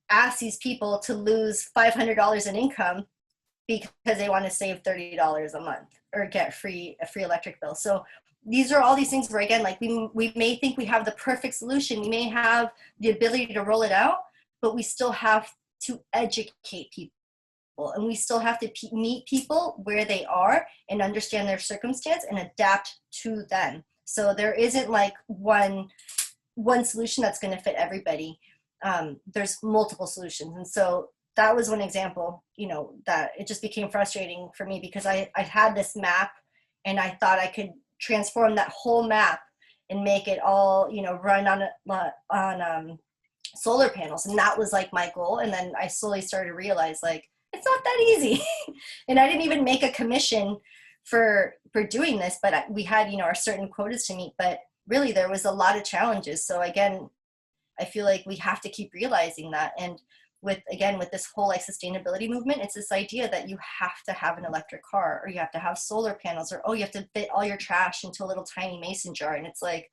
ask these people to lose $500 in income because they want to save $30 a month or get a free electric bill. So these are all these things where, again, like we may think we have the perfect solution, we may have the ability to roll it out, but we still have to educate people, and we still have to meet people where they are and understand their circumstance and adapt to them. So there isn't like one solution that's going to fit everybody. There's multiple solutions. And so that was one example, you know, that it just became frustrating for me, because I had this map and I thought I could transform that whole map and make it all, you know, run on solar panels. And that was like my goal. And then I slowly started to realize, like, it's not that easy. And I didn't even make a commission for doing this, but we had, you know, our certain quotas to meet, but really there was a lot of challenges. So again, I feel like we have to keep realizing that. And with this whole like sustainability movement, it's this idea that you have to have an electric car, or you have to have solar panels, or, oh, you have to fit all your trash into a little tiny mason jar. And it's like,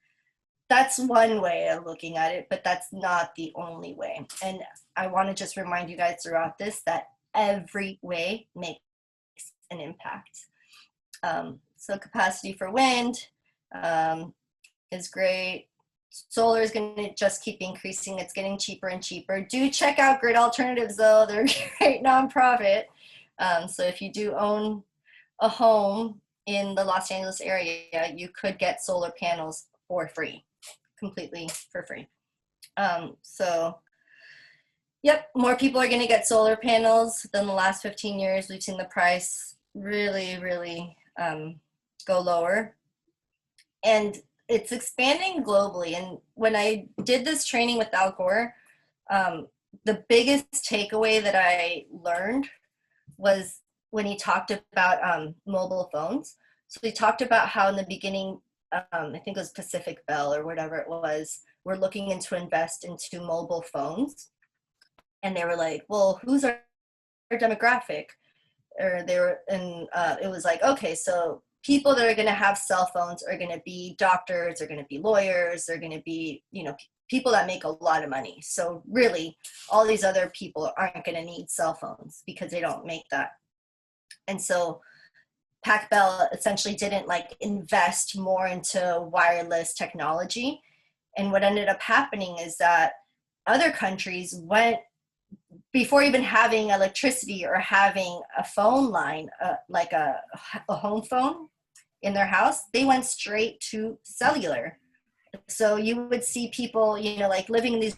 that's one way of looking at it, but that's not the only way. And I want to just remind you guys throughout this that every way makes an impact. So capacity for wind is great. Solar is going to just keep increasing. It's getting cheaper and cheaper. Do check out Grid Alternatives, though. They're a great nonprofit. So if you do own a home in the Los Angeles area, you could get solar panels for free, completely for free. So, yep, more people are going to get solar panels than the last 15 years. We've seen the price really, really go lower. And it's expanding globally. And when I did this training with Al Gore, the biggest takeaway that I learned was when he talked about mobile phones. So he talked about how in the beginning, I think it was Pacific Bell or whatever it was, we're looking into invest into mobile phones. And they were like, well, who's our demographic? Or they were, and it was like, okay, so people that are going to have cell phones are going to be doctors, are going to be lawyers, they're going to be, you know, people that make a lot of money. So really, all these other people aren't going to need cell phones because they don't make that. And so Pac Bell essentially didn't like invest more into wireless technology. And what ended up happening is that other countries went, before even having electricity or having a phone line, like a home phone in their house, they went straight to cellular. So you would see people, you know, like living in these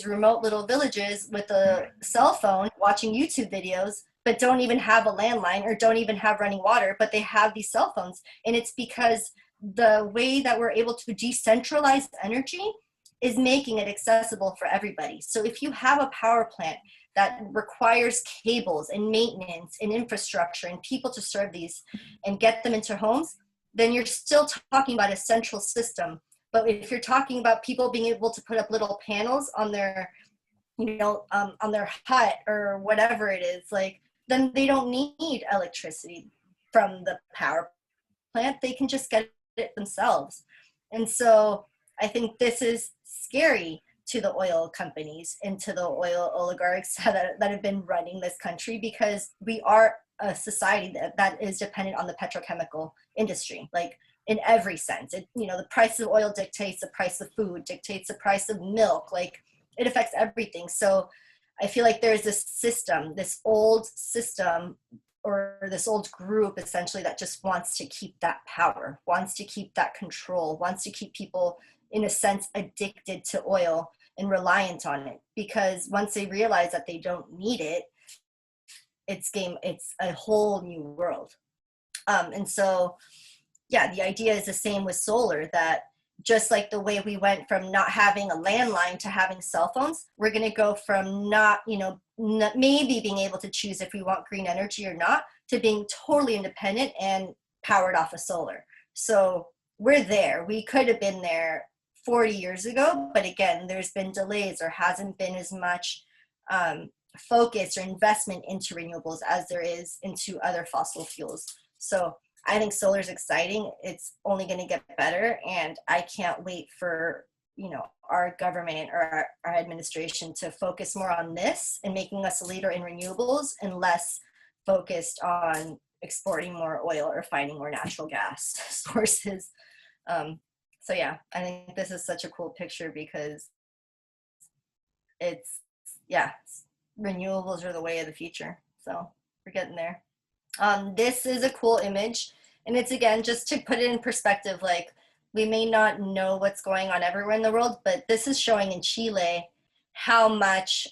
remote little villages with a cell phone, watching YouTube videos, but don't even have a landline or don't even have running water, but they have these cell phones. And it's because the way that we're able to decentralize energy is making it accessible for everybody. So if you have a power plant that requires cables and maintenance and infrastructure and people to serve these and get them into homes, then you're still talking about a central system. But if you're talking about people being able to put up little panels on their, you know, on their hut or whatever it is, like, then they don't need electricity from the power plant. They can just get it themselves. And so I think this is scary to the oil companies and to the oil oligarchs that have been running this country, because we are a society that is dependent on the petrochemical industry, like in every sense. It, you know, the price of oil dictates the price of food, dictates the price of milk, like it affects everything. So I feel like there's this system, this old system, or this old group essentially that just wants to keep that power, wants to keep that control, wants to keep people in a sense addicted to oil and reliant on it, because once they realize that they don't need it, it's a whole new world. And so yeah, the idea is the same with solar, that just like the way we went from not having a landline to having cell phones, we're going to go from not, maybe being able to choose if we want green energy or not, to being totally independent and powered off of solar. So we're there. We could have been there 40 years ago, but again, there's been delays. There hasn't been as much focus or investment into renewables as there is into other fossil fuels. So I think solar is exciting. It's only going to get better, and I can't wait for our government or our administration to focus more on this and making us a leader in renewables, and less focused on exporting more oil or finding more natural gas sources. So yeah, I think this is such a cool picture, because renewables are the way of the future. So we're getting there. This is a cool image, and it's, again, just to put it in perspective, like, we may not know what's going on everywhere in the world, but this is showing in Chile how much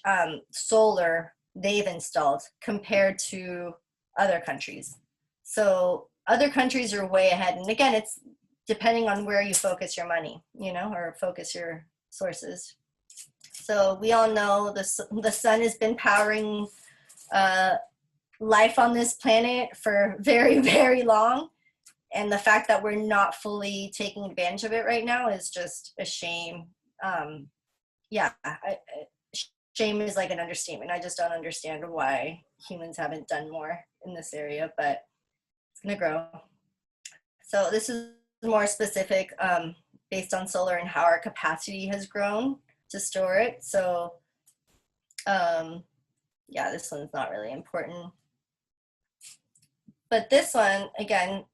solar they've installed compared to other countries. So other countries are way ahead, and again, it's depending on where you focus your money, or focus your sources. So we all know the sun has been powering life on this planet for very, very long. And the fact that we're not fully taking advantage of it right now is just a shame. Shame is like an understatement. I just don't understand why humans haven't done more in this area, but it's gonna grow. So this is more specific based on solar and how our capacity has grown to store it. So this one's not really important. But this one, again,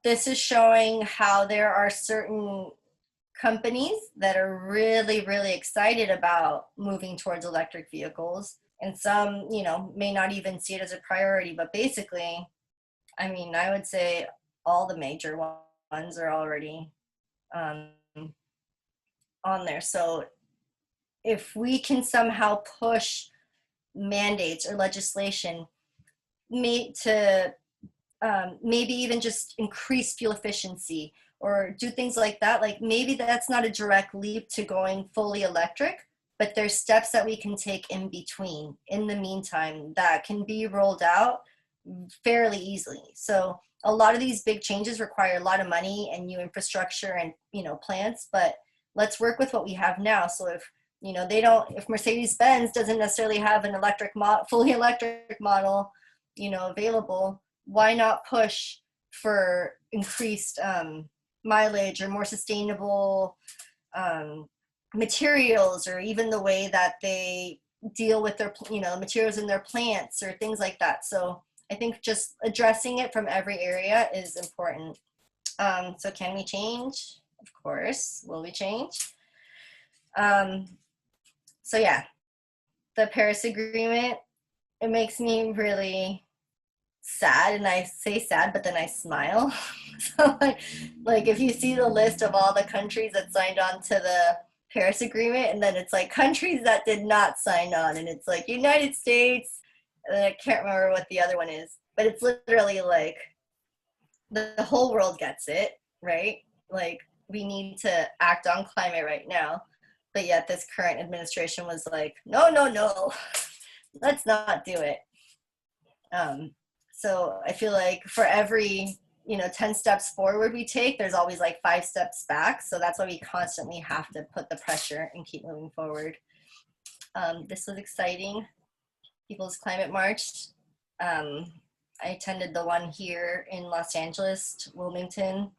this is showing how there are certain companies that are really, really excited about moving towards electric vehicles. And some, may not even see it as a priority. But basically, I would say all the major ones are already on there. So if we can somehow push mandates or legislation to maybe even just increase fuel efficiency or do things like that, like maybe that's not a direct leap to going fully electric, but there's steps that we can take in between, in the meantime, that can be rolled out fairly easily. So a lot of these big changes require a lot of money and new infrastructure and plants, but let's work with what we have now. So if Mercedes-Benz doesn't necessarily have an fully electric model available, why not push for increased mileage or more sustainable materials, or even the way that they deal with their materials in their plants or things like that. So I think just addressing it from every area is important. So can we change? Of course. Will we change? So yeah, the Paris Agreement, it makes me really sad, and I say sad, but then I smile. So like if you see the list of all the countries that signed on to the Paris Agreement, and then it's like countries that did not sign on, and it's like United States, and I can't remember what the other one is, but it's literally like the whole world gets it, right? Like we need to act on climate right now, but yet this current administration was like, no, let's not do it. So I feel like for every 10 steps forward we take, there's always like 5 steps back. So that's why we constantly have to put the pressure and keep moving forward. This was exciting. People's Climate March. I attended the one here in Los Angeles, Wilmington.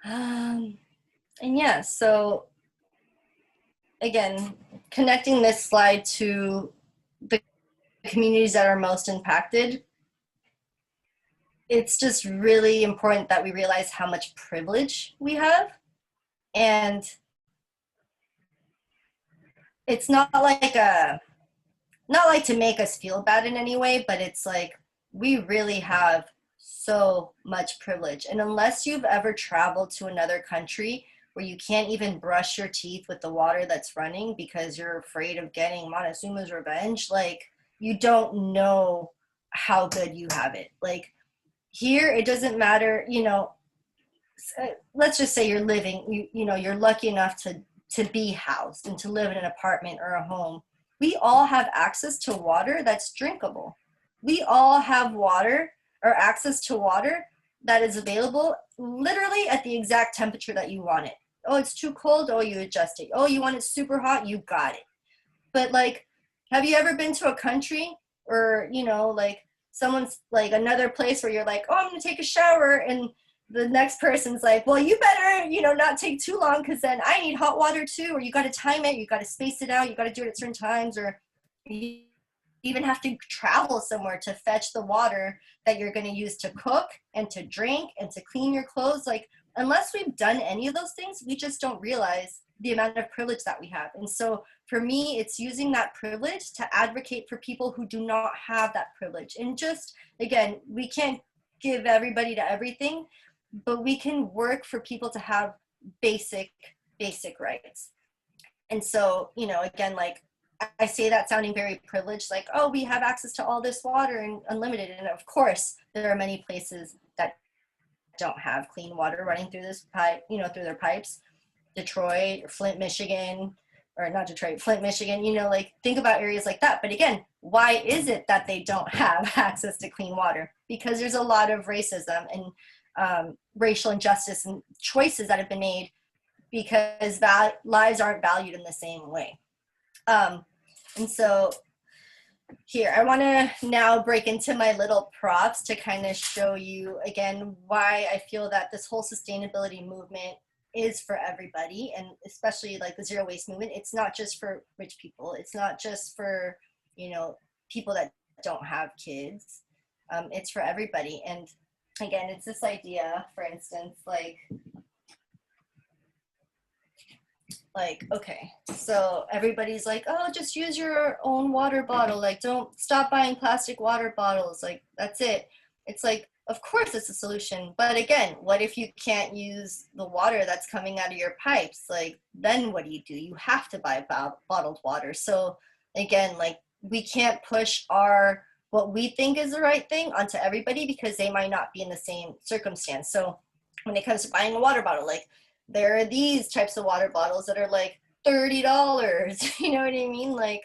And yeah, so again, connecting this slide to the communities that are most impacted, it's just really important that we realize how much privilege we have. And it's not like to make us feel bad in any way, but it's like we really have so much privilege. And unless you've ever traveled to another country where you can't even brush your teeth with the water that's running because you're afraid of getting Montezuma's revenge, like, you don't know how good you have it. Like, here, it doesn't matter, let's just say you're living, you're lucky enough to be housed and to live in an apartment or a home. We all have access to water that's drinkable. We all have water or access to water that is available literally at the exact temperature that you want it. Oh, it's too cold. Oh, you adjust it. Oh, you want it super hot. You got it. But like, have you ever been to a country or, like someone's like another place where you're like, oh, I'm going to take a shower. And the next person's like, well, you better, not take too long because then I need hot water too. Or you got to time it. You got to space it out. You got to do it at certain times. Or you even have to travel somewhere to fetch the water that you're going to use to cook and to drink and to clean your clothes. Like, unless we've done any of those things, we just don't realize the amount of privilege that we have. And so for me, it's using that privilege to advocate for people who do not have that privilege. And just, again, we can't give everybody to everything, but we can work for people to have basic rights. And so, again, like, I say that sounding very privileged, like, oh, we have access to all this water and unlimited. And of course, there are many places that don't have clean water running through this pipe, through their pipes. Detroit, or Flint, Michigan, or not Detroit, Flint, Michigan, like, think about areas like that. But again, why is it that they don't have access to clean water? Because there's a lot of racism and racial injustice and choices that have been made because lives aren't valued in the same way. And so here, I want to now break into my little props to kind of show you, again, why I feel that this whole sustainability movement is for everybody, and especially like the zero waste movement. It's not just for rich people. It's not just for, people that don't have kids. It's for everybody. And again, it's this idea, for instance, like, okay, so everybody's like, oh, just use your own water bottle. Like, don't stop buying plastic water bottles. Like, that's it. It's like, of course it's a solution. But again, what if you can't use the water that's coming out of your pipes? Like, then what do? You have to buy bottled water. So again, like, we can't push what we think is the right thing onto everybody because they might not be in the same circumstance. So when it comes to buying a water bottle, like, there are these types of water bottles that are like $30. You know what I mean? Like,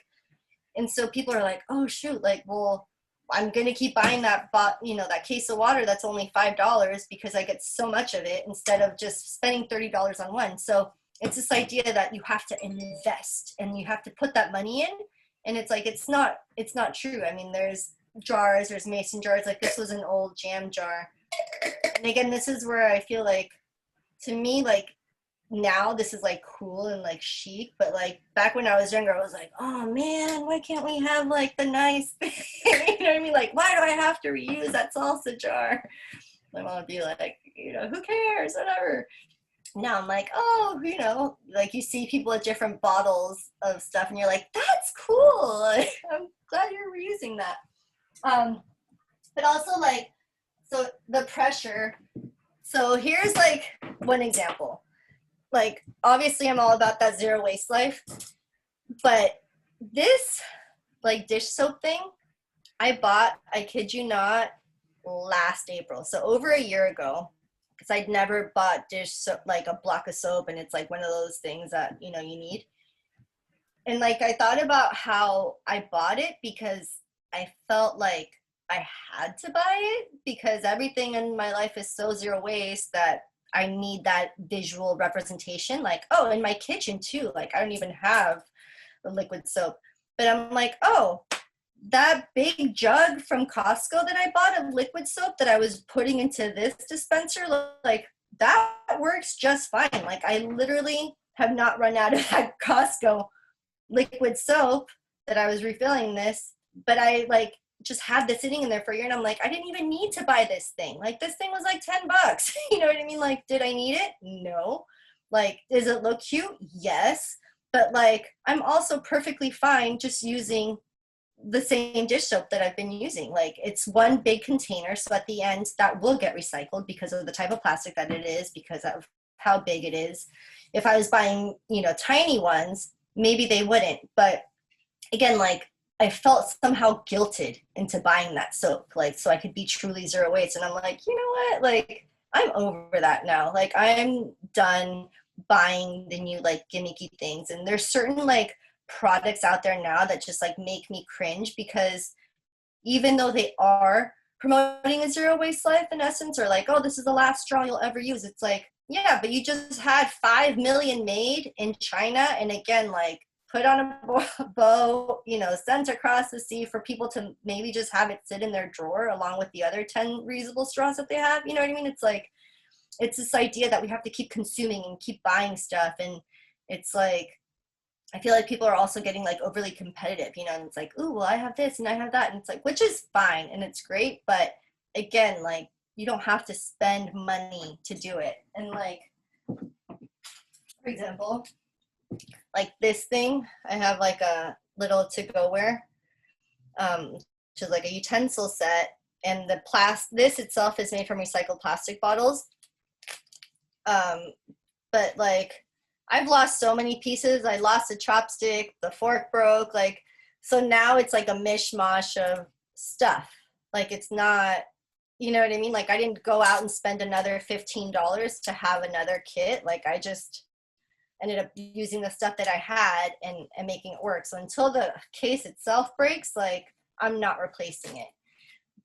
and so people are like, oh shoot, like, well, I'm gonna keep buying that that case of water that's only $5 because I get so much of it instead of just spending $30 on one. So it's this idea that you have to invest and you have to put that money in, and it's like, it's not true. I mean, there's mason jars. Like, this was an old jam jar, and again, this is where I feel like, to me, like, now this is like cool and like chic, but like back when I was younger, I was like, oh man, why can't we have like the nice thing? You know what I mean? Like, why do I have to reuse that salsa jar? My mom would be like, who cares, whatever. Now I'm like, oh, like, you see people with different bottles of stuff and you're like, that's cool. Like, I'm glad you're reusing that. But also, like, so the pressure. So here's like one example. Like, obviously I'm all about that zero waste life, but this like dish soap thing I bought, I kid you not, last April. So over a year ago, because I'd never bought dish soap, like a block of soap, and it's like one of those things that, you need. And like, I thought about how I bought it because I felt like I had to buy it because everything in my life is so zero waste that I need that visual representation. Like, oh, in my kitchen too, like, I don't even have the liquid soap. But I'm like, oh, that big jug from Costco that I bought of liquid soap that I was putting into this dispenser, like, that works just fine. Like, I literally have not run out of that Costco liquid soap that I was refilling this, but I like just had this sitting in there for a year, and I'm like, I didn't even need to buy this thing. Like, this thing was like $10. You know what I mean? Like, did I need it? No. Like, does it look cute? Yes. But like, I'm also perfectly fine just using the same dish soap that I've been using. Like, it's one big container, so at the end that will get recycled because of the type of plastic that it is, because of how big it is. If I was buying, you know, tiny ones, maybe they wouldn't. But again, like, I felt somehow guilted into buying that soap, like, so I could be truly zero waste. And I'm like, you know what? Like, I'm over that now. Like, I'm done buying the new, like, gimmicky things. And there's certain, like, products out there now that just, like, make me cringe, because even though they are promoting a zero waste life in essence, or like, oh, this is the last straw you'll ever use, it's like, yeah, but you just had 5 million made in China, and again, like, put on a boat, you know, sent across the sea for people to maybe just have it sit in their drawer along with the other 10 reusable straws that they have. You know what I mean? It's like, it's this idea that we have to keep consuming and keep buying stuff. And it's like, I feel like people are also getting like overly competitive, you know, and it's like, ooh, well, I have this and I have that. And it's like, which is fine and it's great. But again, like, you don't have to spend money to do it. And like, for example, like this thing, I have like a little to-go-ware, which is like a utensil set. And this itself is made from recycled plastic bottles. But like, I've lost so many pieces. I lost a chopstick, the fork broke, like, so now it's like a mishmash of stuff. Like, it's not, you know what I mean? Like, I didn't go out and spend another $15 to have another kit. Like, I just ended up using the stuff that I had and making it work. So until the case itself breaks, like, I'm not replacing it.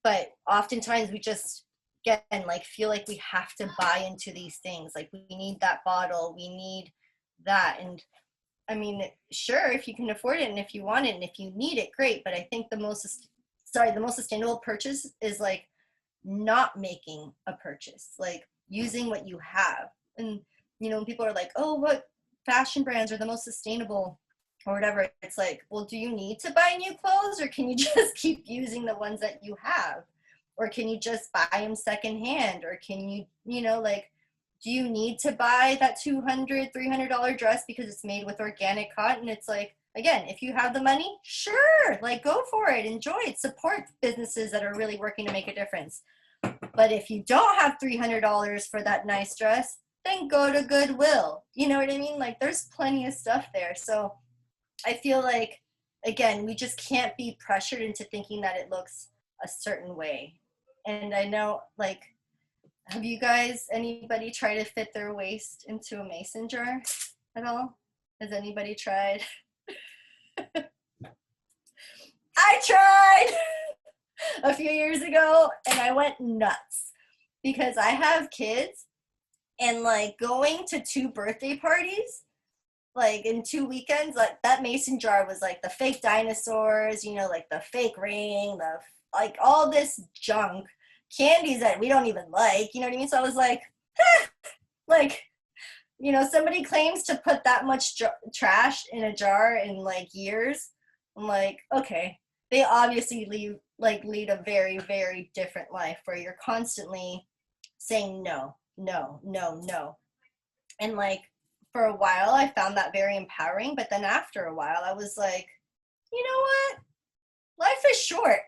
But oftentimes we just, again, like, feel like we have to buy into these things. Like, we need that bottle, we need that. And I mean, sure, if you can afford it and if you want it and if you need it, great. But I think the most sustainable purchase is like not making a purchase, like using what you have. And you know, when people are like, oh, what fashion brands are the most sustainable or whatever, it's like, well, do you need to buy new clothes, or can you just keep using the ones that you have? Or can you just buy them secondhand? Or can you, you know, like, do you need to buy that $200, $300 dress because it's made with organic cotton? It's like, again, if you have the money, sure, like, go for it, enjoy it, support businesses that are really working to make a difference. But if you don't have $300 for that nice dress, then go to Goodwill. You know what I mean? Like, there's plenty of stuff there. So I feel like, again, we just can't be pressured into thinking that it looks a certain way. And I know, like, have you guys, anybody try to fit their waist into a mason jar at all? Has anybody tried? I tried a few years ago and I went nuts because I have kids, and like, going to 2 birthday parties, like in 2 weekends, like, that mason jar was like the fake dinosaurs, you know, like the fake ring, the like all this junk, candies that we don't even like, you know what I mean? So I was like, like, you know, somebody claims to put that much trash in a jar in like years. I'm like, okay, they obviously lead a very, very different life where you're constantly saying no, no, no, no. And like, for a while I found that very empowering, but then after a while I was like, you know what? Life is short.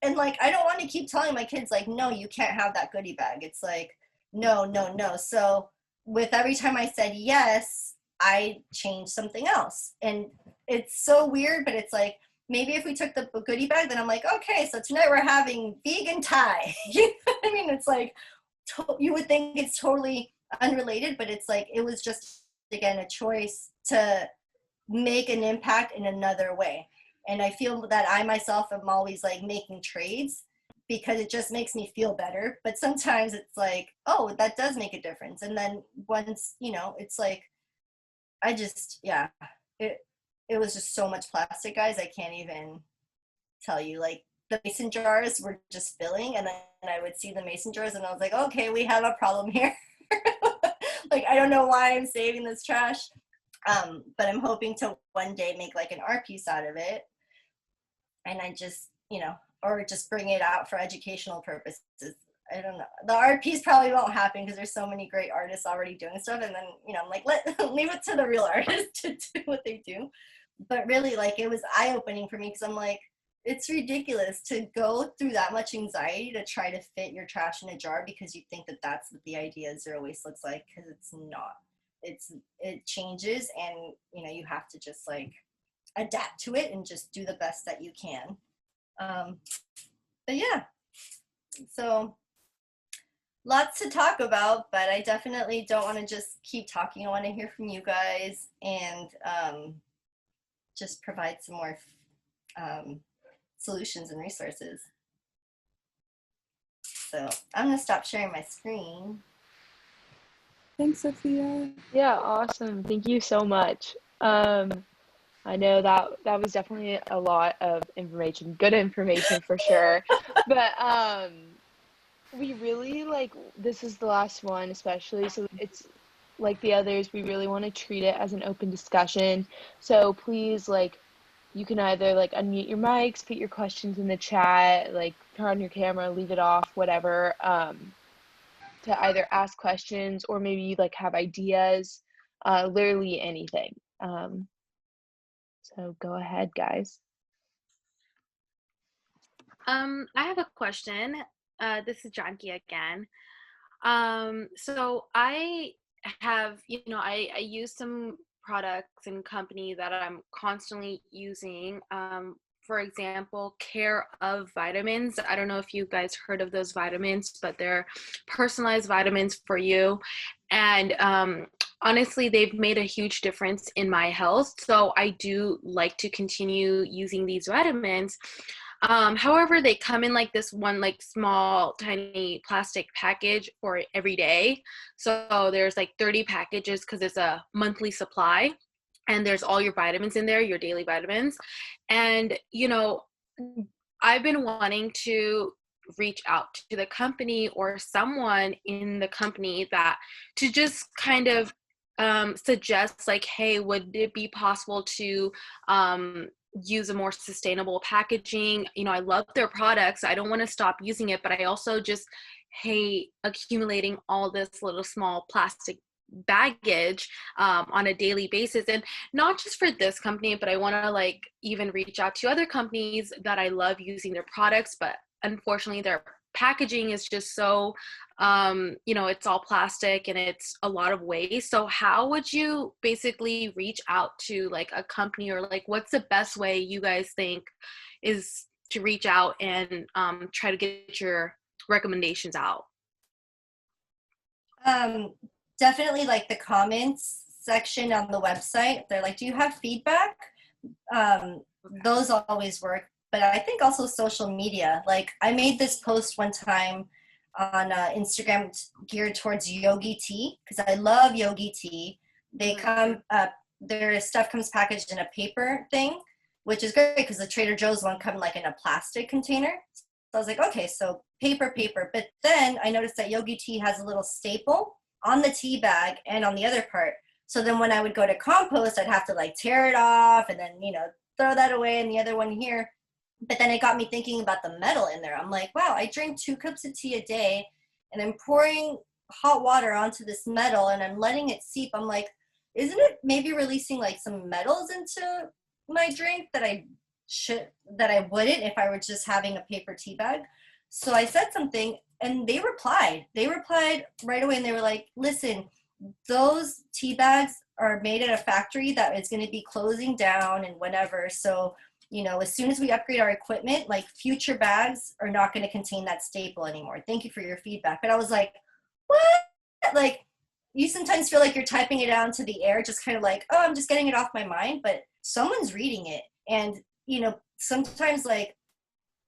And like, I don't want to keep telling my kids like, no, you can't have that goodie bag. It's like, no, no, no. So with every time I said yes, I changed something else. And it's so weird, but it's like, maybe if we took the goodie bag, then I'm like, okay, so tonight we're having vegan Thai. You know what I mean? It's like, you would think it's totally unrelated, but it's like, it was just, again, a choice to make an impact in another way. And I feel that I myself am always like making trades because it just makes me feel better. But sometimes it's like, oh, that does make a difference. And then once, you know, it's like, I just, yeah, it was just so much plastic, guys. I can't even tell you. Like, the mason jars were just filling, and then I would see the mason jars and I was like, okay, we have a problem here. Like, I don't know why I'm saving this trash. But I'm hoping to one day make like an art piece out of it. And I just, you know, or just bring it out for educational purposes. I don't know. The art piece probably won't happen because there's so many great artists already doing stuff. And then, you know, I'm like, leave it to the real artists to do what they do. But really, like, it was eye-opening for me because I'm like, it's ridiculous to go through that much anxiety to try to fit your trash in a jar because you think that that's what the idea of zero waste looks like, because it's not. It changes, and, you know, you have to just, like, adapt to it and just do the best that you can. But yeah, so lots to talk about, but I definitely don't want to just keep talking. I want to hear from you guys and just provide some more solutions and resources. So I'm going to stop sharing my screen. Thanks, Sophia. Yeah, awesome. Thank you so much. I know that was definitely a lot of information, good information for sure. But we really, like, this is the last one especially, so it's like the others, we really want to treat it as an open discussion. So please, like, you can either like unmute your mics, put your questions in the chat, like turn on your camera, leave it off, whatever, to either ask questions or maybe you like have ideas, literally anything. So go ahead, guys. I have a question. This is Janki again. So I have, I use some products and company that I'm constantly using. For example, Care of Vitamins. I don't know if you guys heard of those vitamins, but they're personalized vitamins for you. And honestly, they've made a huge difference in my health. So I do like to continue using these vitamins. However, they come in like this one, like small, tiny plastic package for every day. So there's like 30 packages because it's a monthly supply. And there's all your vitamins in there, your daily vitamins. And, I've been wanting to reach out to the company or someone in the company that to just kind of suggest like, hey, would it be possible to use a more sustainable packaging? I love their products. I don't want to stop using it, but I also just hate accumulating all this little small plastic baggage on a daily basis. And not just for this company, but I want to like even reach out to other companies that I love using their products, but unfortunately their packaging is just so it's all plastic and it's a lot of waste. So how would you basically reach out to like a company, or like what's the best way you guys think is to reach out and try to get your recommendations out? Definitely like the comments section on the website. They're like, do you have feedback? Those always work. But I think also social media. Like I made this post one time on Instagram geared towards yogi tea because I love yogi tea. They come their stuff comes packaged in a paper thing, which is great because the Trader Joe's one come like in a plastic container. So I was like, okay, so paper. But then I noticed that yogi tea has a little staple on the tea bag and on the other part. So then when I would go to compost, I'd have to like tear it off and then, throw that away and the other one here. But then it got me thinking about the metal in there. I'm like, wow, I drink 2 cups of tea a day and I'm pouring hot water onto this metal and I'm letting it seep. I'm like, isn't it maybe releasing like some metals into my drink that I wouldn't if I were just having a paper tea bag? So I said something and they replied right away and they were like, listen, those tea bags are made at a factory that is going to be closing down and whatever. So, as soon as we upgrade our equipment, like future bags are not going to contain that staple anymore. Thank you for your feedback. But I was like, what? Like, you sometimes feel like you're typing it out into the air, just kind of like, oh, I'm just getting it off my mind. But someone's reading it. And, sometimes like,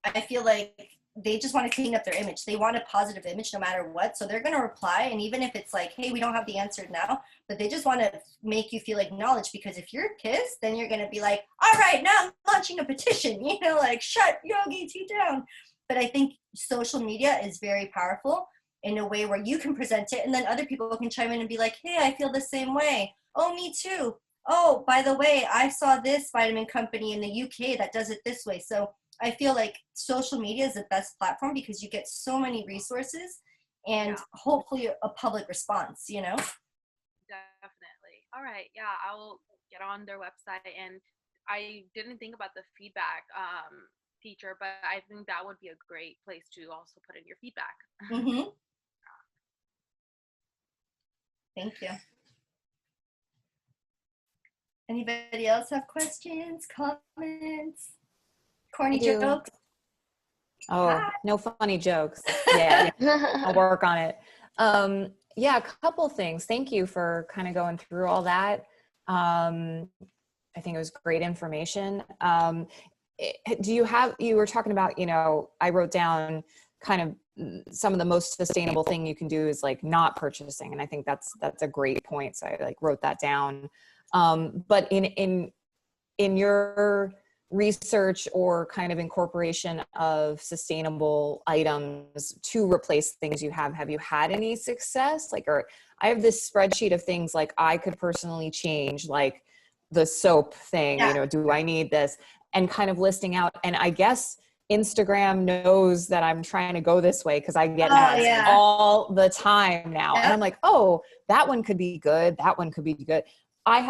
I feel like they just want to clean up their image. They want a positive image no matter what. So they're going to reply. And even if it's like, hey, we don't have the answer now, but they just want to make you feel acknowledged, because if you're pissed, then you're going to be like, all right, now I'm launching a petition, like shut yogi tea down. But I think social media is very powerful in a way where you can present it and then other people can chime in and be like, hey, I feel the same way. Oh, me too. Oh, by the way, I saw this vitamin company in the UK that does it this way. So I feel like social media is the best platform because you get so many resources and hopefully a public response, you know? Definitely. All right. Yeah, I will get on their website. And I didn't think about the feedback feature, but I think that would be a great place to also put in your feedback. Mm-hmm. Thank you. Anybody else have questions, comments, corny jokes? Oh, Hi. no funny jokes. Yeah, I'll work on it. Yeah, a couple things. Thank you for kind of going through all that. I think it was great information. You were talking about, I wrote down kind of some of the most sustainable thing you can do is like not purchasing. And I think that's a great point. So I like wrote that down. But in your research or kind of incorporation of sustainable items to replace things have you had any success? Like, or I have this spreadsheet of things like I could personally change, like the soap thing, do I need this? And kind of listing out. And I guess Instagram knows that I'm trying to go this way because I get ads all the time now. Yep. And I'm like, oh, that one could be good. That one could be good. I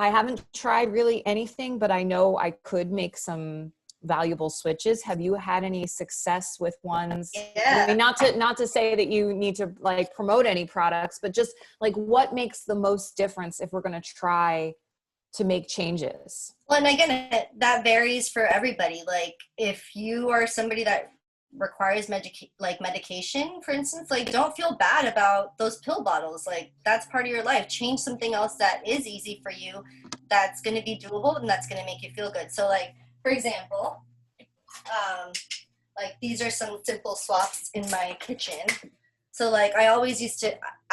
haven't tried really anything, but I know I could make some valuable switches. Have you had any success with ones? Yeah. I mean, not to say that you need to like promote any products, but just like what makes the most difference if we're going to try to make changes? Well, and again, that varies for everybody. Like if you are somebody that requires medication, for instance, like don't feel bad about those pill bottles. Like that's part of your life. Change something else that is easy for you, that's going to be doable, and that's going to make you feel good. So like, for example, like these are some simple swaps in my kitchen. So like I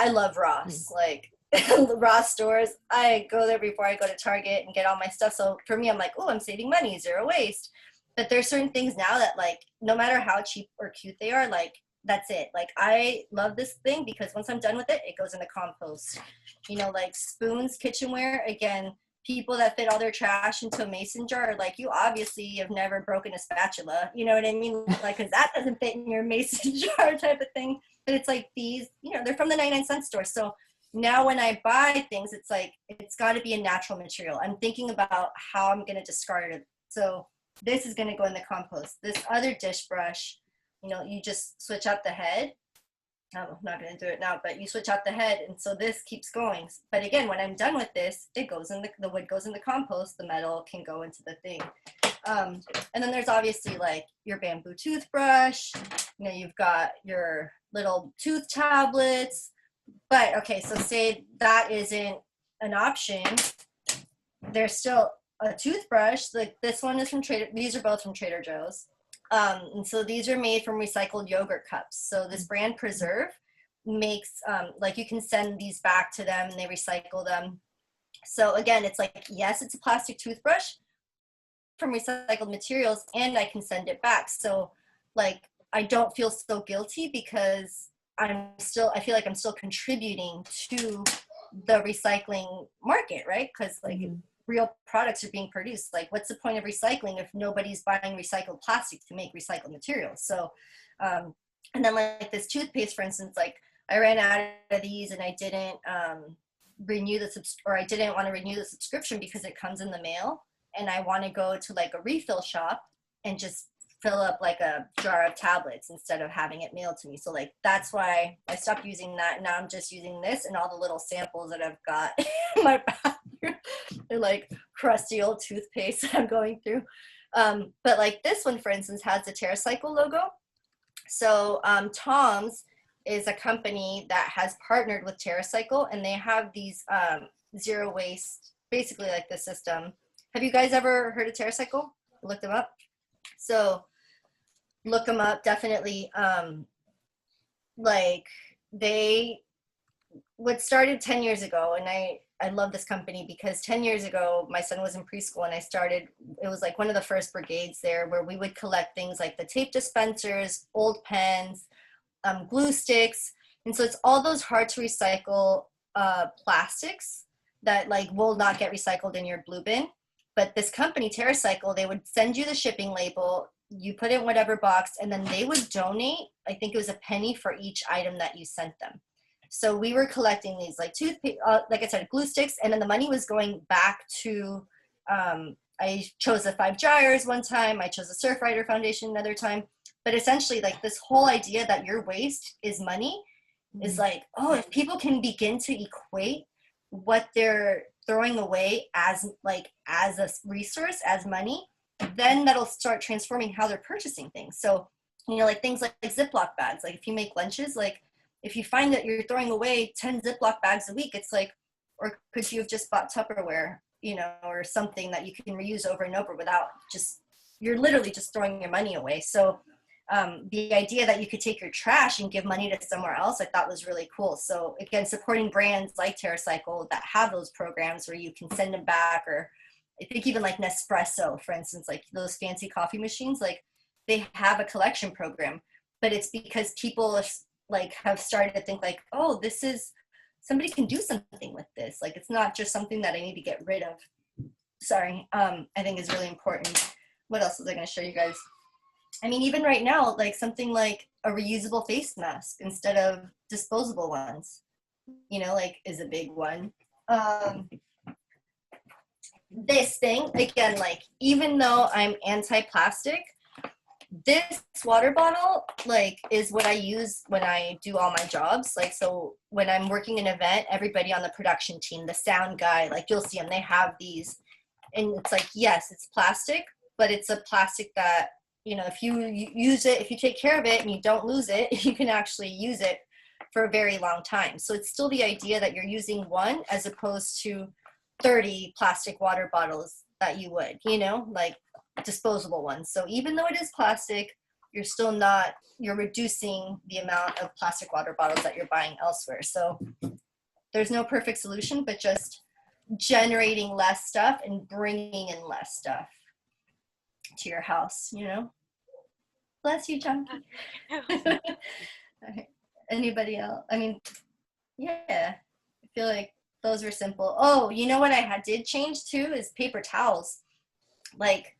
love Ross. Like the Ross stores, I go there before I go to Target and get all my stuff. So for me, I'm like, oh, I'm saving money, zero waste. But there's certain things now that like, no matter how cheap or cute they are, like that's it. Like I love this thing because once I'm done with it, it goes in the compost. Like spoons, kitchenware, again, people that fit all their trash into a mason jar, like you obviously have never broken a spatula, you know what I mean? Like, cause that doesn't fit in your mason jar type of thing. But it's like these, they're from the 99-cent store. So now when I buy things, it's like, it's got to be a natural material. I'm thinking about how I'm going to discard it. So this is going to go in the compost. This other dish brush, you just switch out the head. I'm not going to do it now, but you switch out the head. And so this keeps going. But again, when I'm done with this, it goes in the wood goes in the compost. The metal can go into the thing. And then there's obviously like your bamboo toothbrush. You've got your little tooth tablets. But okay, so say that isn't an option. There's still a toothbrush. Like this one is from these are both from Trader Joe's. And so these are made from recycled yogurt cups. So this brand Preserve makes, like you can send these back to them and they recycle them. So again, it's like, yes, it's a plastic toothbrush from recycled materials and I can send it back. So like, I don't feel so guilty because I feel like I'm still contributing to the recycling market, right? Because like real products are being produced. Like what's the point of recycling if nobody's buying recycled plastic to make recycled materials? So, and then like this toothpaste, for instance, like I ran out of these and I didn't renew I didn't want to renew the subscription because it comes in the mail and I want to go to like a refill shop and just fill up like a jar of tablets instead of having it mailed to me. So like, that's why I stopped using that. Now I'm just using this and all the little samples that I've got in my bathroom. They're like crusty old toothpaste that I'm going through. But like this one, for instance, has the TerraCycle logo. So Tom's is a company that has partnered with TerraCycle and they have these zero waste, basically like the system. Have you guys ever heard of TerraCycle? Looked them up? So look them up, definitely. Like what started 10 years ago, and I love this company because 10 years ago, my son was in preschool and it was like one of the first brigades there where we would collect things like the tape dispensers, old pens, glue sticks. And so it's all those hard to recycle plastics that like will not get recycled in your blue bin. But this company, TerraCycle, they would send you the shipping label. you put in whatever box, and then they would donate, I think it was a penny for each item that you sent them. So we were collecting these like toothpaste, like I said, glue sticks, and then the money was going back to, I chose the 5 Dryers one time, I chose the Surfrider Foundation another time, but essentially like this whole idea that your waste is money is like, oh, if people can begin to equate what they're throwing away as a resource, as money, then that'll start transforming how they're purchasing things. So, you know, like things like Ziploc bags, like if you make lunches, like if you find that you're throwing away 10 Ziploc bags a week, it's like, or could you have just bought Tupperware, you know, or something that you can reuse over and over without just, you're literally just throwing your money away. So the idea that you could take your trash and give money to somewhere else, I thought was really cool. So again, supporting brands like TerraCycle that have those programs where you can send them back, or I think even like Nespresso, for instance, like those fancy coffee machines, like they have a collection program, but it's because people like have started to think like, oh, this is, somebody can do something with this. Like, it's not just something that I need to get rid of. Sorry, I think is really important. What else was I going to show you guys? I mean, even right now, like something like a reusable face mask instead of disposable ones, you know, like is a big one. This thing, again, like even though I'm anti-plastic, this water bottle like is what I use when I do all my jobs. Like, so when I'm working an event, everybody on the production team, the sound guy, like you'll see them, they have these, and it's like, yes, it's plastic, but it's a plastic that, you know, if you use it, if you take care of it and you don't lose it, you can actually use it for a very long time. So it's still the idea that you're using one as opposed to 30 plastic water bottles that you would, you know, like disposable ones. So even though it is plastic, you're still not, you're reducing the amount of plastic water bottles that you're buying elsewhere. So there's no perfect solution, but just generating less stuff and bringing in less stuff to your house, you know. Bless you, Chunky. Anybody else? I mean, yeah, I feel like those were simple. Oh, you know what I did change too is paper towels. Like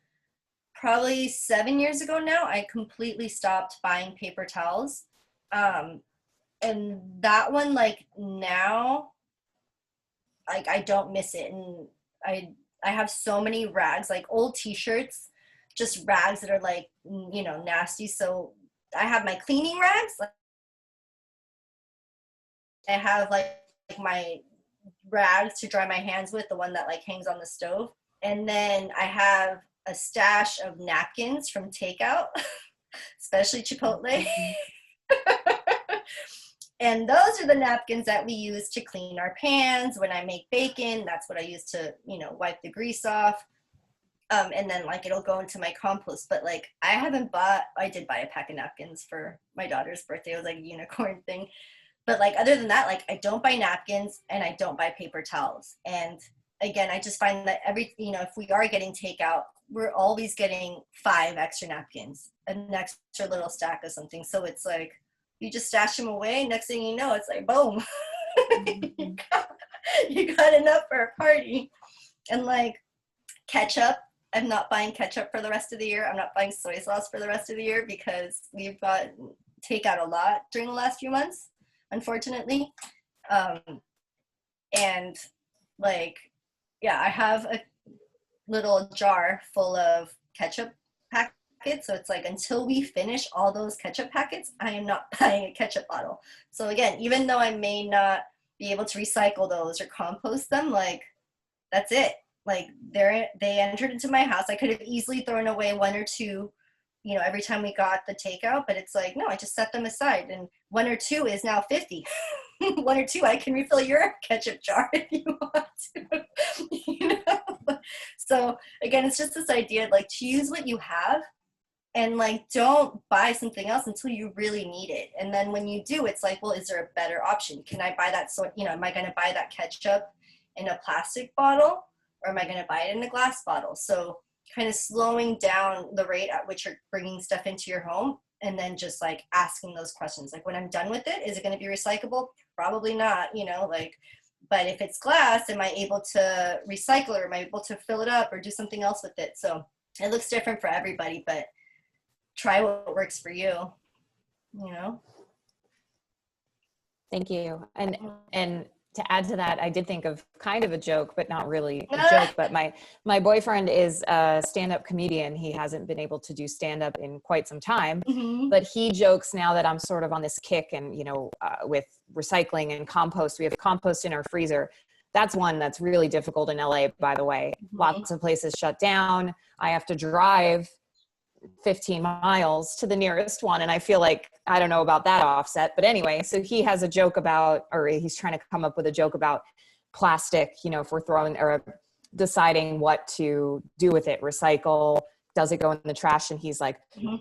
probably 7 years ago now, I completely stopped buying paper towels. And that one, like now, like I don't miss it. And I have so many rags, like old t-shirts, just rags that are like, you know, nasty. So I have my cleaning rags. I have like my rags to dry my hands with, the one that like hangs on the stove. And then I have a stash of napkins from takeout, especially Chipotle. And those are the napkins that we use to clean our pans when I make bacon. That's what I use to, you know, wipe the grease off. And then like it'll go into my compost. But like I did buy a pack of napkins for my daughter's birthday. It was like a unicorn thing. But like other than that, like I don't buy napkins and I don't buy paper towels. And again, I just find that you know, if we are getting takeout, we're always getting 5 extra napkins, an extra little stack of something. So it's like you just stash them away. Next thing you know, it's like boom, you got enough for a party. And like ketchup, I'm not buying ketchup for the rest of the year. I'm not buying soy sauce for the rest of the year because we've got takeout a lot during the last few months, unfortunately. And like, yeah, I have a little jar full of ketchup packets. So it's like until we finish all those ketchup packets, I am not buying a ketchup bottle. So again, even though I may not be able to recycle those or compost them, like that's it. Like they entered into my house. I could have easily thrown away 1 or 2, you know, every time we got the takeout, but it's like, no, I just set them aside, and 1 or 2 is now 50. 1 or 2, I can refill your ketchup jar if you want to, you know? So again, it's just this idea, like to use what you have and like, don't buy something else until you really need it. And then when you do, it's like, well, is there a better option? Can I buy that? So, you know, am I going to buy that ketchup in a plastic bottle, or am I going to buy it in a glass bottle? So kind of slowing down the rate at which you're bringing stuff into your home, and then just like asking those questions. Like when I'm done with it, is it going to be recyclable? Probably not, you know, like, but if it's glass, am I able to recycle it, or am I able to fill it up or do something else with it? So it looks different for everybody, but try what works for you, you know? Thank you. And to add to that, I did think of kind of a joke, but not really a joke. But my boyfriend is a stand-up comedian. He hasn't been able to do stand-up in quite some time, but he jokes now that I'm sort of on this kick, and with recycling and compost. We have compost in our freezer. That's one that's really difficult in LA, by the way. Lots of places shut down. I have to drive 15 miles to the nearest one. And I feel like, I don't know about that offset, but anyway, so he has a joke about, or he's trying to come up with a joke about plastic, if we're throwing or deciding what to do with it, recycle, does it go in the trash? And he's like,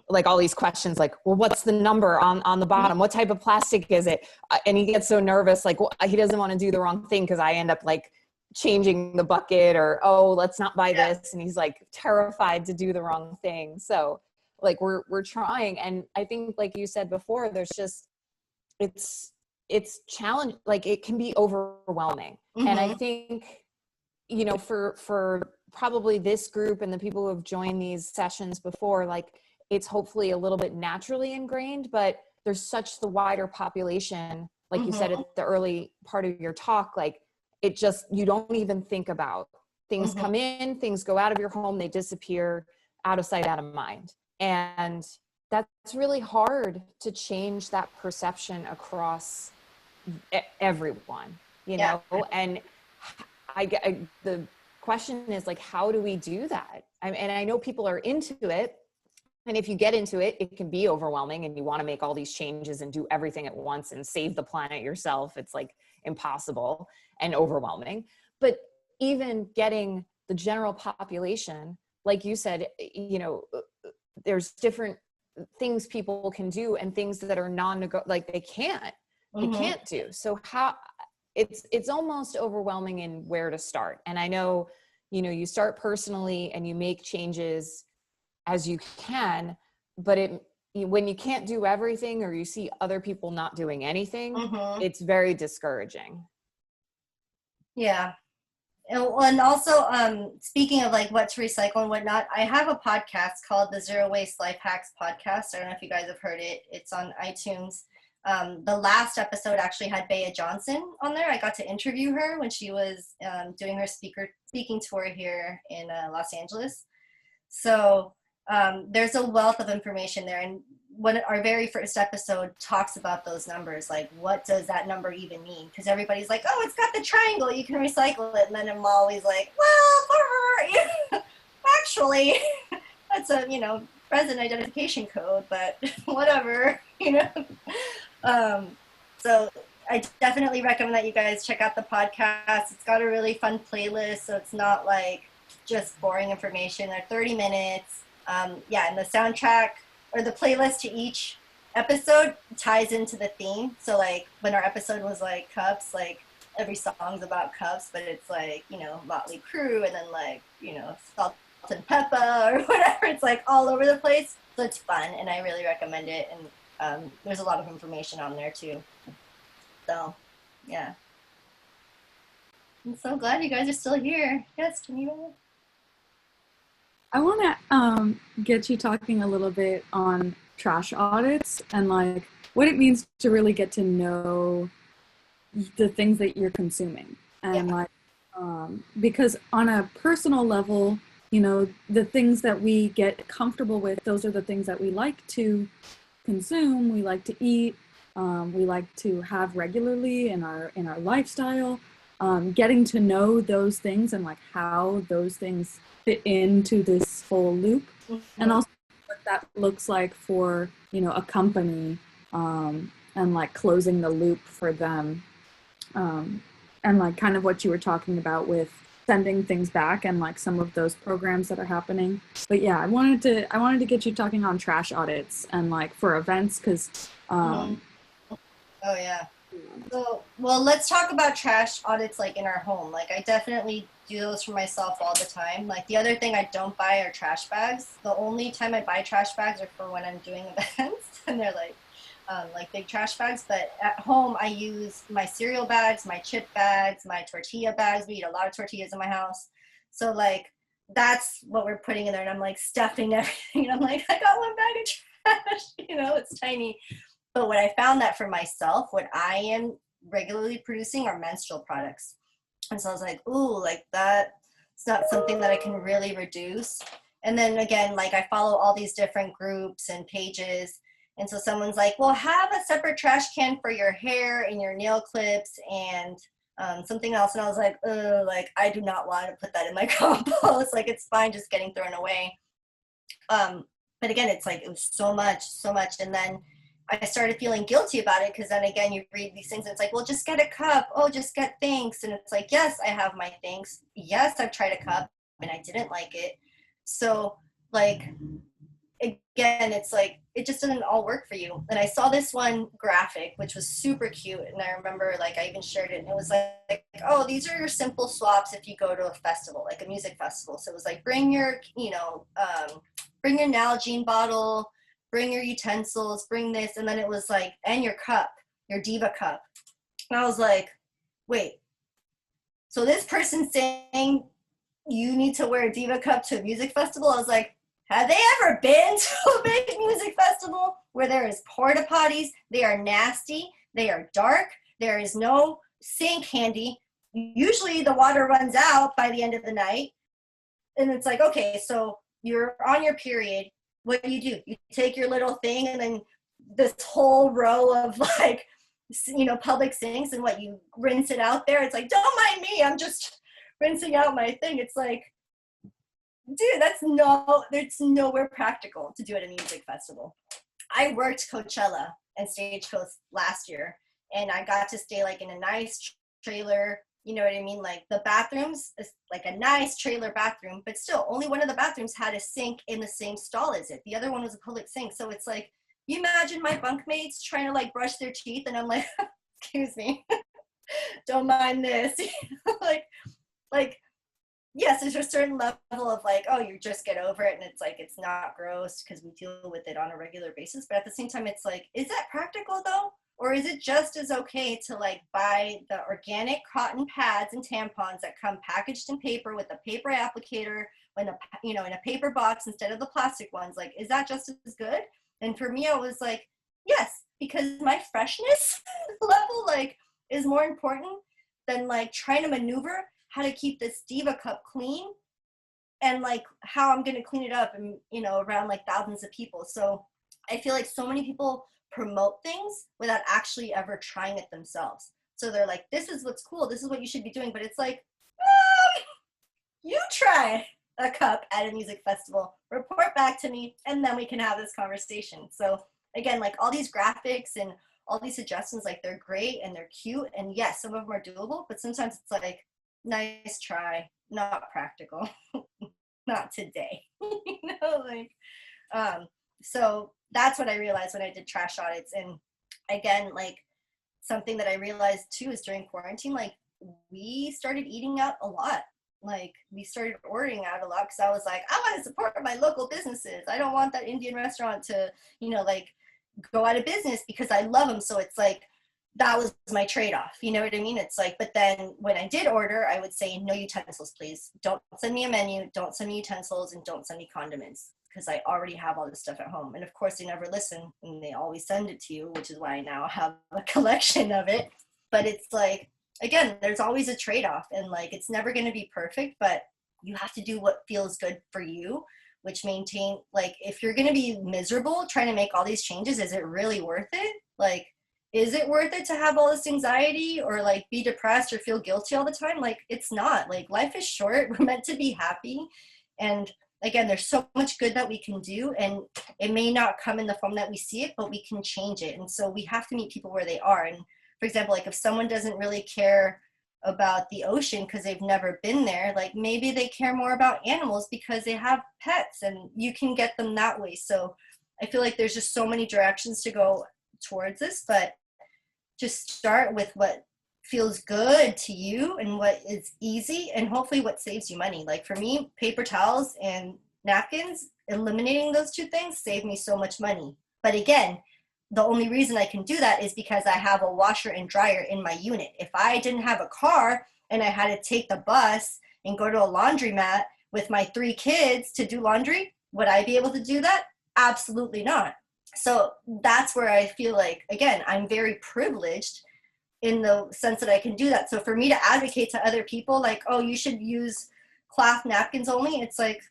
like all these questions, like, well, what's the number on the bottom? What type of plastic is it? And he gets so nervous, like, well, he doesn't want to do the wrong thing, because I end up like changing the bucket, or, oh, let's not buy this. And he's like terrified to do the wrong thing. So like we're trying. And I think, like you said before, there's just, it's challenge, like it can be overwhelming. And I think, for probably this group and the people who have joined these sessions before, like it's hopefully a little bit naturally ingrained, but there's such the wider population, like you said at the early part of your talk, like it just, you don't even think about things come in, things go out of your home, they disappear, out of sight, out of mind. And that's really hard to change that perception across everyone, and the question is like, how do we do that? And I know people are into it. And if you get into it, it can be overwhelming, and you want to make all these changes and do everything at once and save the planet yourself. It's like impossible and overwhelming. But even getting the general population, like you said, there's different things people can do and things that are non-negotiable, like they can't do. So how it's almost overwhelming in where to start. And I know, you start personally and you make changes as you can, but when you can't do everything, or you see other people not doing anything, it's very discouraging. Yeah. And also, speaking of like what to recycle and whatnot, I have a podcast called the Zero Waste Life Hacks Podcast. I don't know if you guys have heard it. It's on iTunes. The last episode actually had Bea Johnson on there. I got to interview her when she was doing her speaking tour here in Los Angeles. So there's a wealth of information there. And when our very first episode talks about those numbers, like what does that number even mean? Because everybody's like, oh, it's got the triangle, you can recycle it. And then I'm always like, well, actually, that's a, present identification code, but whatever, So I definitely recommend that you guys check out the podcast. It's got a really fun playlist, so it's not like just boring information. They're 30 minutes. And the soundtrack or the playlist to each episode ties into the theme. So like when our episode was like cups, like every song's about cups, but it's like, Motley Crue, and then like, Salt and Pepper or whatever. It's like all over the place. So it's fun, and I really recommend it. And there's a lot of information on there too. So, yeah. I'm so glad you guys are still here. Yes, Janita? I want to get you talking a little bit on trash audits and like what it means to really get to know the things that you're consuming. And like, because on a personal level, the things that we get comfortable with, those are the things that we like to consume, we like to eat, we like to have regularly in our lifestyle. Getting to know those things and like how those things fit into this whole loop, and also what that looks like for a company, and like closing the loop for them, and like kind of what you were talking about with sending things back and like some of those programs that are happening. But yeah, I wanted to get you talking on trash audits and like for events, because Oh yeah. So, well, let's talk about trash audits like in our home. Like I definitely do those for myself all the time. Like the other thing I don't buy are trash bags. The only time I buy trash bags are for when I'm doing events and they're like big trash bags. But at home I use my cereal bags, my chip bags, my tortilla bags. We eat a lot of tortillas in my house. So like that's what we're putting in there. And I'm like stuffing everything. And I'm like, I got one bag of trash, it's tiny. But what I found that for myself, what I am regularly producing are menstrual products. And so I was like, ooh, like that's not something that I can really reduce. And then again, like I follow all these different groups and pages. And so someone's like, well, have a separate trash can for your hair and your nail clips and something else. And I was like, like I do not want to put that in my compost. Like it's fine just getting thrown away. But again, it's like, it was so much. And then I started feeling guilty about it because then again, you read these things and it's like, well, just get a cup. Oh, just get things. And it's like, yes, I have my things. Yes, I've tried a cup and I didn't like it. So like, again, it's like, it just doesn't all work for you. And I saw this one graphic, which was super cute. And I remember like, I even shared it and it was like, oh, these are your simple swaps if you go to a festival, like a music festival. So it was like, bring your, bring your Nalgene bottle, bring your utensils, bring this. And then it was like, and your cup, your Diva cup. And I was like, wait, so this person's saying you need to wear a Diva cup to a music festival? I was like, have they ever been to a big music festival where there is porta potties? They are nasty. They are dark. There is no sink handy. Usually the water runs out by the end of the night. And it's like, okay, so you're on your period. What do? You take your little thing and then this whole row of like, public sinks and what, you rinse it out there. It's like, don't mind me. I'm just rinsing out my thing. It's like, dude, it's nowhere practical to do at a music festival. I worked Coachella and Stagecoach last year, and I got to stay like in a nice trailer. You know what I mean? Like the bathrooms is like a nice trailer bathroom, but still only one of the bathrooms had a sink in the same stall as it. The other one was a public sink. So it's like, you imagine my bunkmates trying to like brush their teeth and I'm like, excuse me, don't mind this. like, yes, there's a certain level of like, oh, you just get over it and it's like, it's not gross because we deal with it on a regular basis. But at the same time, it's like, is that practical though? Or is it just as okay to like buy the organic cotton pads and tampons that come packaged in paper with a paper applicator in a paper box instead of the plastic ones? Like, is that just as good? And for me, I was like, yes, because my freshness level like is more important than like trying to maneuver how to keep this Diva cup clean and like how I'm going to clean it up and, around like thousands of people. So I feel like so many people promote things without actually ever trying it themselves. So they're like, this is what's cool. This is what you should be doing. But it's like, you try a cup at a music festival, report back to me, and then we can have this conversation. So again, like all these graphics and all these suggestions, like they're great and they're cute. And yes, some of them are doable, but sometimes it's like, nice try, not practical, not today. So that's what I realized when I did trash audits. And again, like something that I realized too is during quarantine, like we started eating out a lot. Like we started ordering out a lot because I was like, I want to support my local businesses. I don't want that Indian restaurant to, like go out of business because I love them. So it's like, that was my trade-off. You know what I mean? It's like, but then when I did order, I would say, no utensils, please. Don't send me a menu. Don't send me utensils and don't send me condiments because I already have all this stuff at home. And of course they never listen and they always send it to you, which is why I now have a collection of it. But it's like, again, there's always a trade-off and like, it's never going to be perfect, but you have to do what feels good for you, which maintain, like, if you're going to be miserable trying to make all these changes, is it really worth it? Like, is it worth it to have all this anxiety or like be depressed or feel guilty all the time? Like, it's not. Like, life is short. We're meant to be happy. And again, there's so much good that we can do, and it may not come in the form that we see it, but we can change it. And so we have to meet people where they are. And for example, like if someone doesn't really care about the ocean because they've never been there, like maybe they care more about animals because they have pets, and you can get them that way. So I feel like there's just so many directions to go towards this, but just start with what feels good to you and what is easy, and hopefully what saves you money. Like for me, paper towels and napkins, eliminating those two things saved me so much money. But again, the only reason I can do that is because I have a washer and dryer in my unit. If I didn't have a car and I had to take the bus and go to a laundromat with my 3 kids to do laundry. Would I be able to do that? Absolutely not. So that's where I feel like, again, I'm very privileged in the sense that I can do that. So for me to advocate to other people like, oh, you should use cloth napkins only, it's like,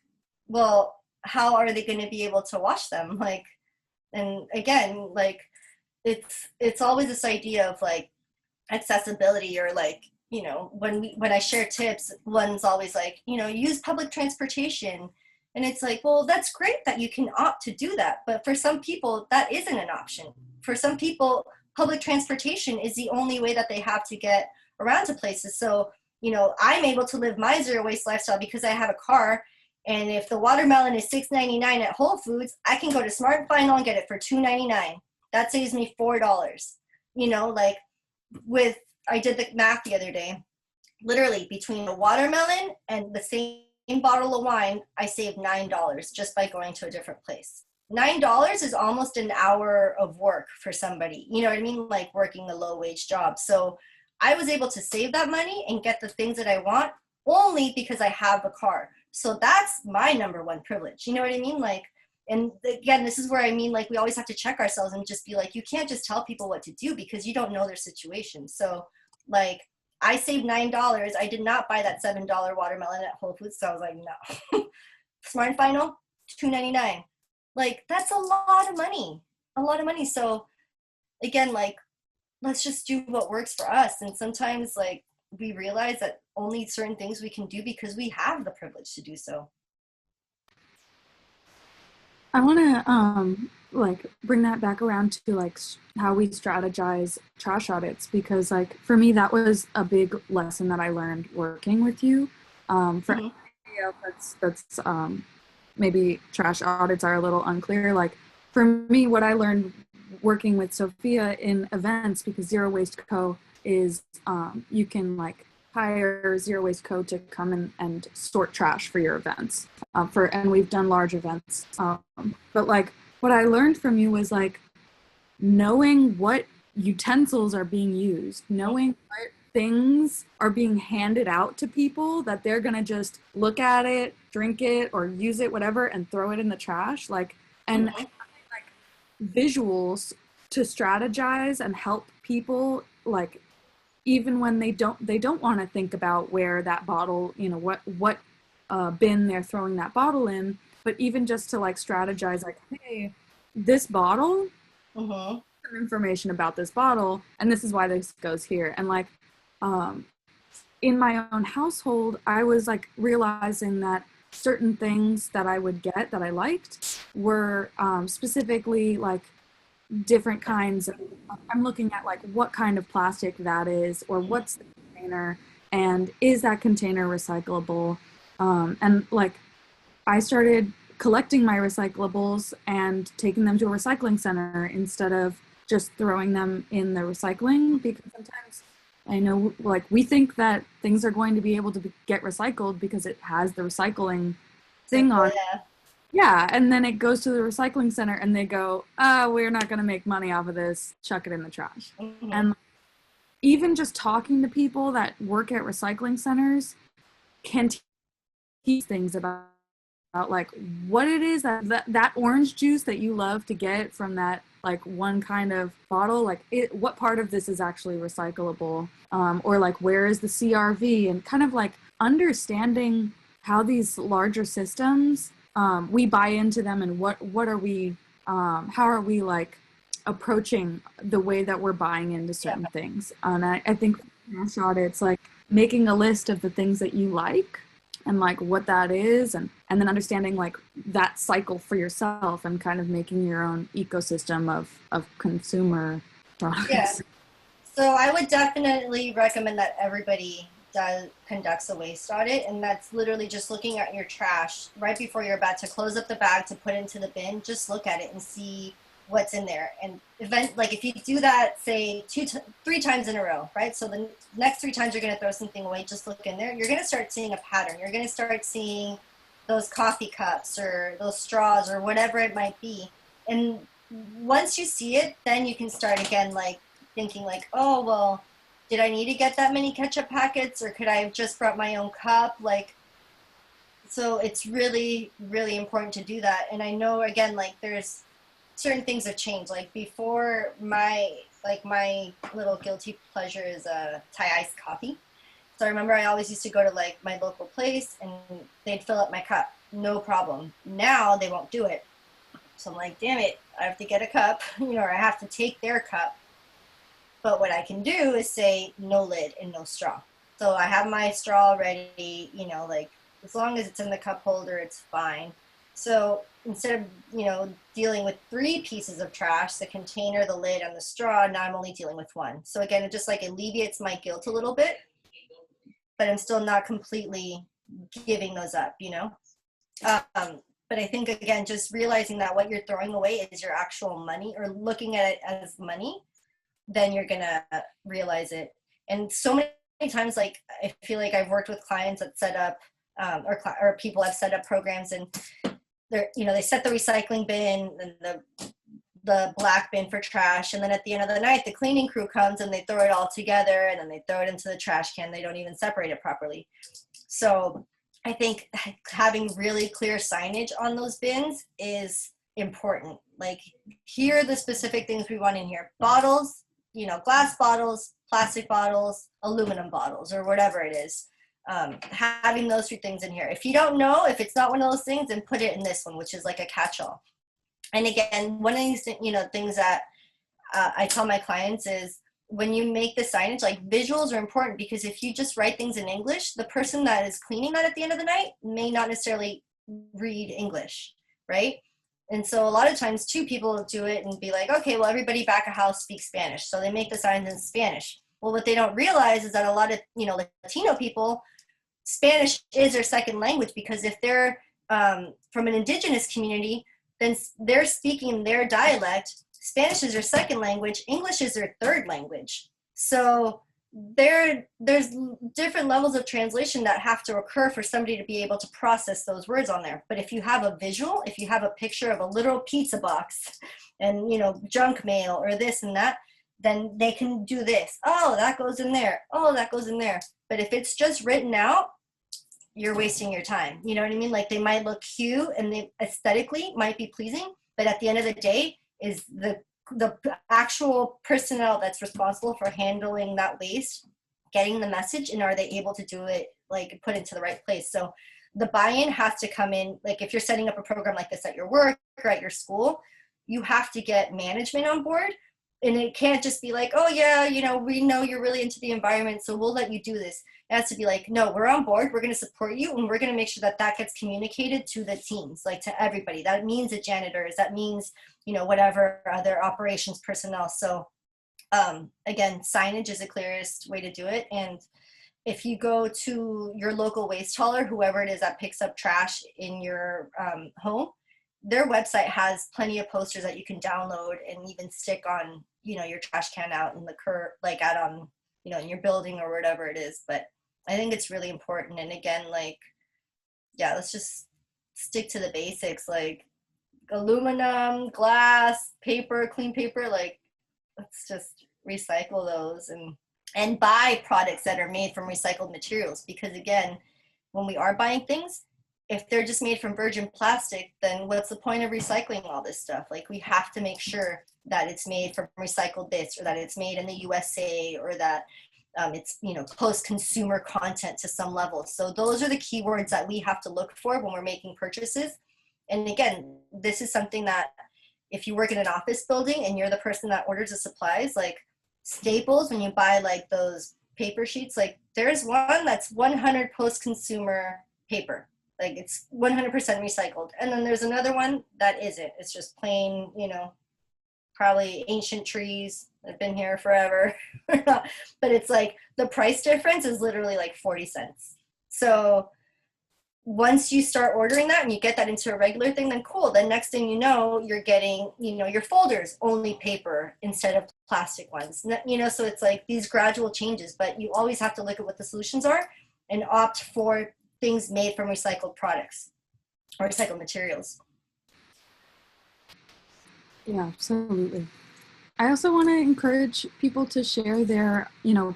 well, how are they going to be able to wash them? Like, and again, like, it's always this idea of like accessibility, or like, you know, when I share tips, one's always like, you know, use public transportation. And it's like, well, that's great that you can opt to do that. But for some people, that isn't an option. For some people, public transportation is the only way that they have to get around to places. So, you know, I'm able to live my zero waste lifestyle because I have a car. And if the watermelon is $6.99 at Whole Foods, I can go to Smart and Final and get it for $2.99. That saves me $4. You know, like I did the math the other day. Literally between a watermelon and the same bottle of wine, I saved $9 just by going to a different place. $9 is almost an hour of work for somebody, you know what I mean? Like working a low wage job. So I was able to save that money and get the things that I want only because I have a car. So that's my number one privilege. You know what I mean? Like, and again, this is where I mean, like, we always have to check ourselves and just be like, you can't just tell people what to do because you don't know their situation. So like, I saved $9. I did not buy that $7 watermelon at Whole Foods. So I was like, no. Smart and Final, $2.99. Like, that's a lot of money. A lot of money. So again, like, let's just do what works for us. And sometimes like we realize that only certain things we can do because we have the privilege to do so. I want to like bring that back around to like how we strategize trash audits, because like for me that was a big lesson that I learned working with you. For anybody else that's maybe trash audits are a little unclear. Like for me, what I learned working with Sophia in events, because Zero Waste Co. is you can like hire Zero Waste Co. to come and sort trash for your events. And we've done large events. But like what I learned from you was like knowing what utensils are being used, knowing what things are being handed out to people that they're gonna just look at it, drink it, or use it, whatever, and throw it in the trash. Like, and like visuals to strategize and help people, like even when they don't want to think about where that bottle, you know, what bin they're throwing that bottle in, but even just to like strategize, like, hey, this bottle, some information about this bottle, and this is why this goes here. And like in my own household, I was like realizing that certain things that I would get that I liked were specifically like different kinds of, I'm looking at like what kind of plastic that is, or what's the container, and is that container recyclable? And like I started collecting my recyclables and taking them to a recycling center instead of just throwing them in the recycling, because sometimes I know like we think that things are going to be able to get recycled because it has the recycling thing on it. Yeah, and then it goes to the recycling center and they go, we're not going to make money off of this, chuck it in the trash. And even just talking to people that work at recycling centers can teach things about like what it is that orange juice that you love to get from that like one kind of bottle, like what part of this is actually recyclable, or like where is the CRV, and kind of like understanding how these larger systems we buy into them, and what are we how are we like approaching the way that we're buying into certain things. And I think trash audits, like making a list of the things that you like and like what that is, and then understanding like that cycle for yourself and kind of making your own ecosystem of consumer products. Yeah. So I would definitely recommend that everybody conducts a waste audit, and that's literally just looking at your trash right before you're about to close up the bag to put into the bin. Just look at it and see what's in there. And like if you do that, say 3 times in a row, right? So the next 3 times you're going to throw something away, just look in there. You're going to start seeing a pattern. You're going to start seeing those coffee cups or those straws or whatever it might be. And once you see it, then you can start again, like thinking like, oh, well, did I need to get that many ketchup packets, or could I have just brought my own cup? Like, So it's really, really important to do that. And I know, again, like there's certain things have changed. Like before, my little guilty pleasure is Thai iced coffee. So I remember I always used to go to like my local place and they'd fill up my cup, no problem. Now they won't do it. So I'm like, damn it, I have to get a cup, or I have to take their cup. But what I can do is say no lid and no straw. So I have my straw ready, like as long as it's in the cup holder, it's fine. So instead of, dealing with 3 pieces of trash, the container, the lid, and the straw, now I'm only dealing with 1. So again, it just like alleviates my guilt a little bit, but I'm still not completely giving those up, But I think, again, just realizing that what you're throwing away is your actual money, or looking at it as money, then you're going to realize it. And so many times, like, I feel like I've worked with clients that set up, or people have set up programs, and they're, they set the recycling bin and the black bin for trash, and then at the end of the night, the cleaning crew comes and they throw it all together, and then they throw it into the trash can. They don't even separate it properly. So I think having really clear signage on those bins is important. Like, here are the specific things we want in here. Bottles, glass bottles, plastic bottles, aluminum bottles, or whatever it is. Having those 3 things in here. If you don't know, if it's not one of those things, then put it in this one, which is like a catch-all. And again, one of these, things that I tell my clients is, when you make the signage, like, visuals are important, because if you just write things in English, the person that is cleaning that at the end of the night may not necessarily read English, right? And so a lot of times too, people do it and be like, okay, well, everybody back of house speaks Spanish, so they make the signs in Spanish. Well, what they don't realize is that a lot of, Latino people, Spanish is their second language, because if they're from an indigenous community, then they're speaking their dialect. Spanish is their second language. English is their third language. So there's different levels of translation that have to occur for somebody to be able to process those words on there. But if you have a visual, if you have a picture of a little pizza box and, junk mail or this and that, then they can do this. Oh, that goes in there. Oh, that goes in there. But if it's just written out, you're wasting your time. You know what I mean? Like, they might look cute and they aesthetically might be pleasing, but at the end of the day, is the actual personnel that's responsible for handling that waste getting the message, and are they able to do it, like, put into the right place? So the buy-in has to come in. Like, if you're setting up a program like this at your work or at your school, you have to get management on board. And it can't just be like, oh yeah, we know you're really into the environment, so we'll let you do this. It has to be like, no, we're on board, we're going to support you, and we're going to make sure that that gets communicated to the teams, like to everybody. That means the janitors, that means, whatever other operations personnel. So again, signage is the clearest way to do it. And if you go to your local waste hauler, whoever it is that picks up trash in your home, their website has plenty of posters that you can download and even stick on, your trash can out in the like out on, in your building or whatever it is. But I think it's really important. And again, like, yeah, let's just stick to the basics, like aluminum, glass, paper, clean paper. Like, let's just recycle those and buy products that are made from recycled materials. Because again, when we are buying things, if they're just made from virgin plastic, then what's the point of recycling all this stuff? Like, we have to make sure that it's made from recycled bits, or that it's made in the USA, or that it's, close consumer content to some level. So those are the keywords that we have to look for when we're making purchases. And again, this is something that if you work in an office building and you're the person that orders the supplies, like Staples, when you buy like those paper sheets, like there's one that's 100 post-consumer paper. Like, it's 100% recycled. And then there's another one that isn't. It's just plain, probably ancient trees that have been here forever. But it's like the price difference is literally like 40 cents. So once you start ordering that and you get that into a regular thing, then cool. Then next thing you know, you're getting, your folders only paper instead of plastic ones. So it's like these gradual changes, but you always have to look at what the solutions are and opt for things made from recycled products or recycled materials. Yeah, absolutely. I also want to encourage people to share their,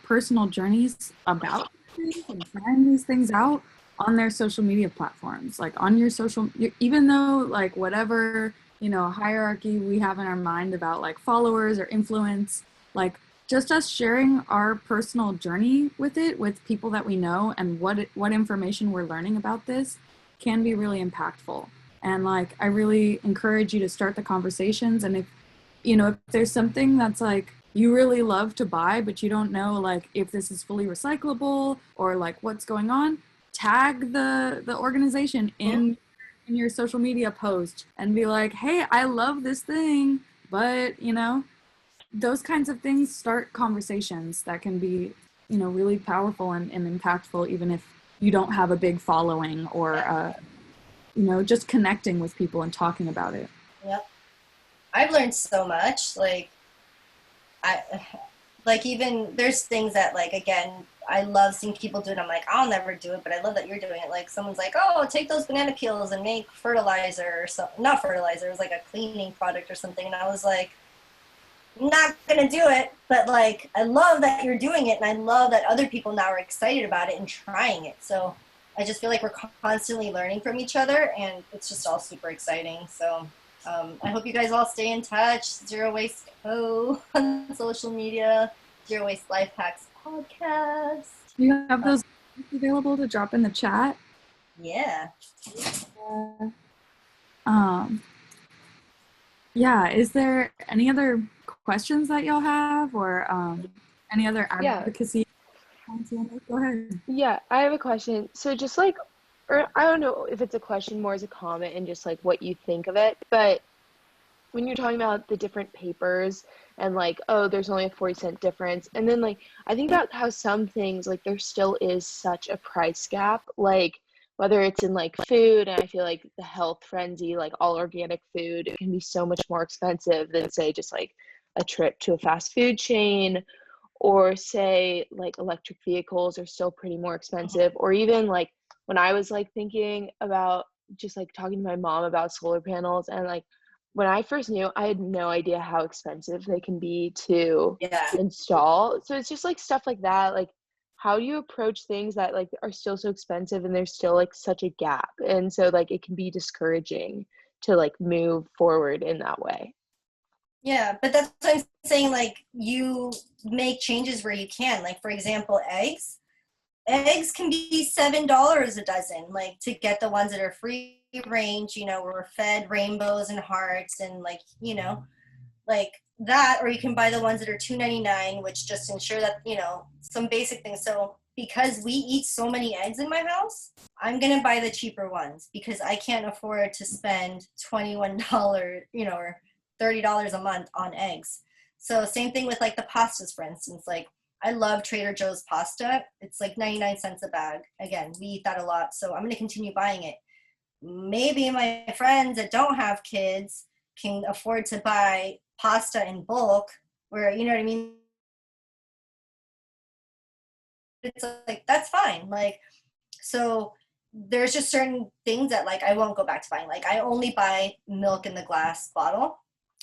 personal journeys about things and trying these things out. on their social media platforms, like on your social, even though like whatever, hierarchy we have in our mind about like followers or influence, like just us sharing our personal journey with it, with people that we know, and what information we're learning about this can be really impactful. And like, I really encourage you to start the conversations. And if there's something that's like you really love to buy, but you don't know like if this is fully recyclable or like what's going on, tag the organization in your social media post and be like, hey, I love this thing, but those kinds of things start conversations that can be, really powerful and impactful, even if you don't have a big following or, just connecting with people and talking about it. Yep. I've learned so much. Even there's things that again, I love seeing people do it. I'm like, I'll never do it, but I love that you're doing it. Like someone's like, oh, take those banana peels and make fertilizer or something. Not fertilizer, it was like a cleaning product or something. And I was like, not gonna do it, but like I love that you're doing it, and I love that other people now are excited about it and trying it. So I just feel like we're constantly learning from each other, and it's just all super exciting. So I hope you guys all stay in touch. Zero Waste Co on social media, Zero Waste Life Hacks podcast. Do you have those available to drop in the chat? Yeah. Yeah. Is there any other questions that y'all have, or any other advocacy? Go ahead. Yeah, I have a question. So just like, or I don't know if it's a question, more as a comment and just like what you think of it, but when you're talking about the different papers and like, oh, there's only a 40-cent difference, and then like I think about how some things, like there still is such a price gap, like whether it's in like food, and I feel like the health frenzy, like all organic food, it can be so much more expensive than say just like a trip to a fast food chain, or say like electric vehicles are still pretty more expensive, or even like when I was like thinking about just like talking to my mom about solar panels, and like when I first knew, I had no idea how expensive they can be to install. So it's just like stuff like that, like how do you approach things that like are still so expensive and there's still like such a gap, and so like it can be discouraging to like move forward in that way. Yeah, but that's what I'm saying, like you make changes where you can. Like for example, eggs can be $7 a dozen, like to get the ones that are free range, we're fed rainbows and hearts and like that, or you can buy the ones that are $2.99, which just ensure that some basic things. So because we eat so many eggs in my house, I'm gonna buy the cheaper ones because I can't afford to spend $21 or $30 a month on eggs. So same thing with like the pastas, for instance. Like I love Trader Joe's pasta. It's like 99 cents a bag. Again, we eat that a lot, so I'm going to continue buying it. Maybe my friends that don't have kids can afford to buy pasta in bulk, where, you know what I mean? It's like, that's fine. Like, so there's just certain things that like I won't go back to buying. Like I only buy milk in the glass bottle.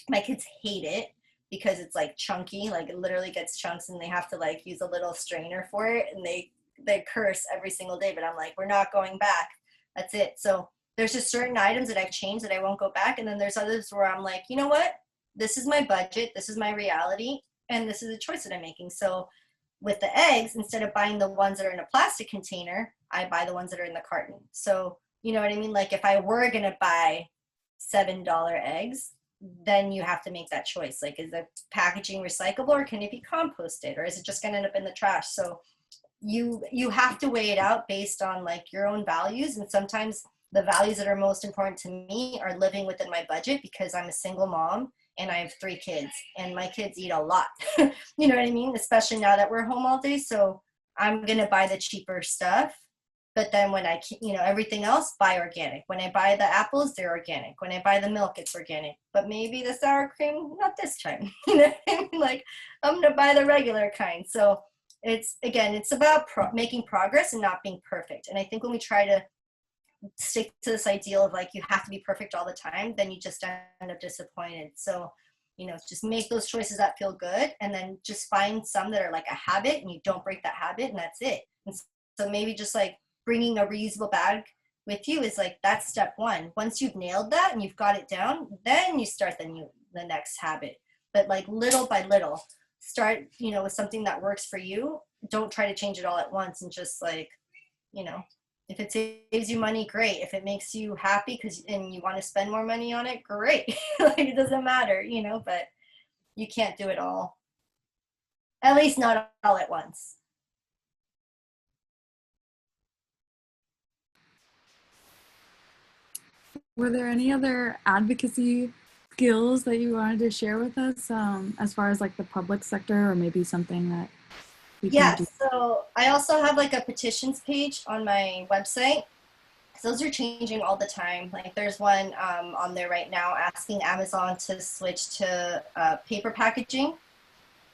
My kids hate it because it's like chunky, like it literally gets chunks and they have to like use a little strainer for it, and they curse every single day, but I'm like, we're not going back. That's it. So there's just certain items that I've changed that I won't go back. And then there's others where I'm like, you know what? This is my budget. This is my reality. And this is a choice that I'm making. So with the eggs, instead of buying the ones that are in a plastic container, I buy the ones that are in the carton. So, you know what I mean? Like if I were going to buy $7 eggs, then you have to make that choice. Like, is the packaging recyclable, or can it be composted, or is it just going to end up in the trash? So you have to weigh it out based on like your own values. And sometimes the values that are most important to me are living within my budget, because I'm a single mom and I have 3 kids and my kids eat a lot. You know what I mean? Especially now that we're home all day. So I'm going to buy the cheaper stuff. But then when I, everything else, buy organic. When I buy the apples, they're organic. When I buy the milk, it's organic. But maybe the sour cream, not this time. Like I'm going to buy the regular kind. So it's about making progress and not being perfect. And I think when we try to stick to this ideal of like, you have to be perfect all the time, then you just end up disappointed. So, just make those choices that feel good, and then just find some that are like a habit and you don't break that habit, and that's it. And so maybe just like bringing a reusable bag with you is like, that's step one. Once you've nailed that and you've got it down, then you start the next habit. But like little by little, start, you know, with something that works for you. Don't try to change it all at once, and just like, you know, if it saves you money, great. If it makes you happy and you want to spend more money on it, great. Like, it doesn't matter, you know, but you can't do it all. At least not all at once. Were there any other advocacy skills that you wanted to share with us, as far as like the public sector, or maybe something that we can do? So I also have like a petitions page on my website. So those are changing all the time. Like there's one on there right now asking Amazon to switch to paper packaging.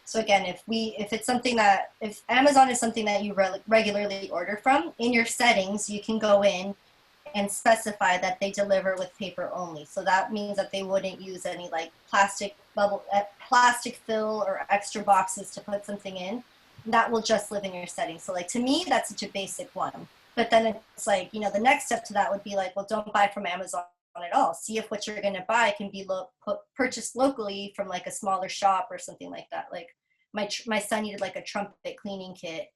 So again, if Amazon is something that you regularly order from, in your settings, you can go in and specify that they deliver with paper only. So that means that they wouldn't use any like plastic fill or extra boxes to put something in. That will just live in your settings. So like, to me, that's such a basic one. But then it's like, you know, the next step to that would be like, well, don't buy from Amazon at all. See if what you're going to buy can be purchased locally from like a smaller shop or something like that. Like my son needed like a trumpet cleaning kit,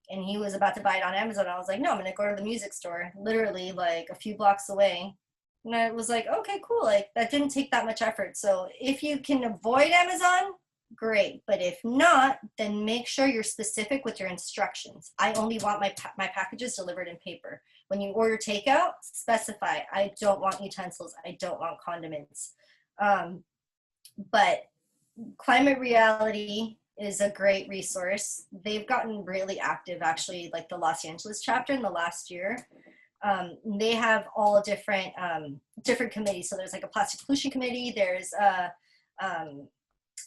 and he was about to buy it on Amazon. I was like, no, I'm going to go to the music store, literally like a few blocks away. And I was like, okay, cool. Like that didn't take that much effort. So if you can avoid Amazon, great. But if not, then make sure you're specific with your instructions. I only want my packages delivered in paper. When you order takeout, specify, I don't want utensils. I don't want condiments. But Climate Reality is a great resource. They've gotten really active, actually, like the Los Angeles chapter in the last year. They have all different committees. So there's like a plastic pollution committee. There's a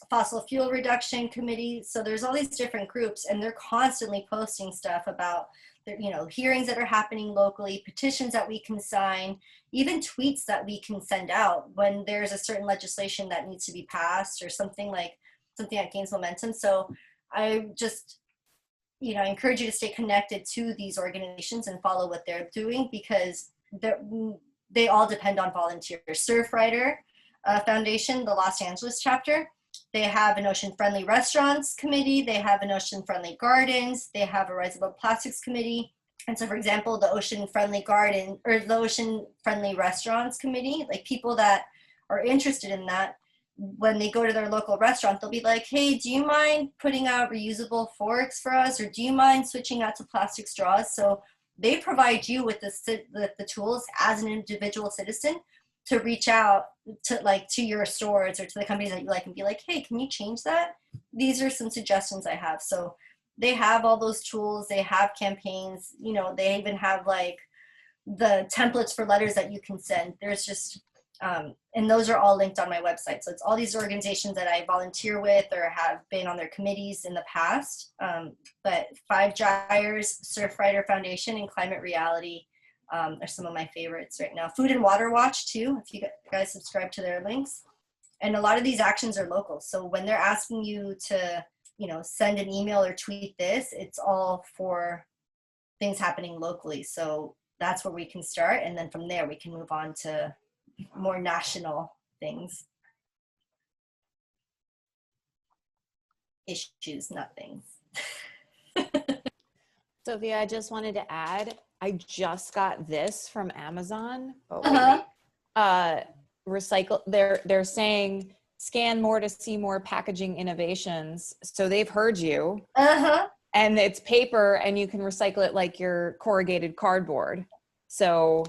fossil fuel reduction committee. So there's all these different groups, and they're constantly posting stuff about the, you know, hearings that are happening locally, petitions that we can sign, even tweets that we can send out when there's a certain legislation that needs to be passed or something that gains momentum. So I just, you know, I encourage you to stay connected to these organizations and follow what they're doing, because they all depend on volunteers. Surfrider Foundation, the Los Angeles chapter, they have an Ocean Friendly Restaurants Committee, they have an Ocean Friendly Gardens, they have a Rise Above Plastics Committee. And so, for example, the Ocean Friendly Garden or the Ocean Friendly Restaurants Committee, like people that are interested in that, when they go to their local restaurant, they'll be like, hey, do you mind putting out reusable forks for us? Or do you mind switching out to plastic straws? So they provide you with the tools as an individual citizen to reach out to your stores or to the companies that you like and be like, hey, can you change that? These are some suggestions I have. So they have all those tools. They have campaigns. You know, they even have like the templates for letters that you can send. There's just, and those are all linked on my website. So it's all these organizations that I volunteer with or have been on their committees in the past. But Five Gyres, Surfrider Foundation, and Climate Reality are some of my favorites right now. Food and Water Watch too, if you guys subscribe to their links. And a lot of these actions are local. So when they're asking you to, you know, send an email or tweet this, it's all for things happening locally. So that's where we can start. And then from there, we can move on to more national things. Issues, not things. Sophia, I just wanted to add, I just got this from Amazon. Recycle. They're saying scan more to see more packaging innovations. So they've heard you. And it's paper, and you can recycle it like your corrugated cardboard. So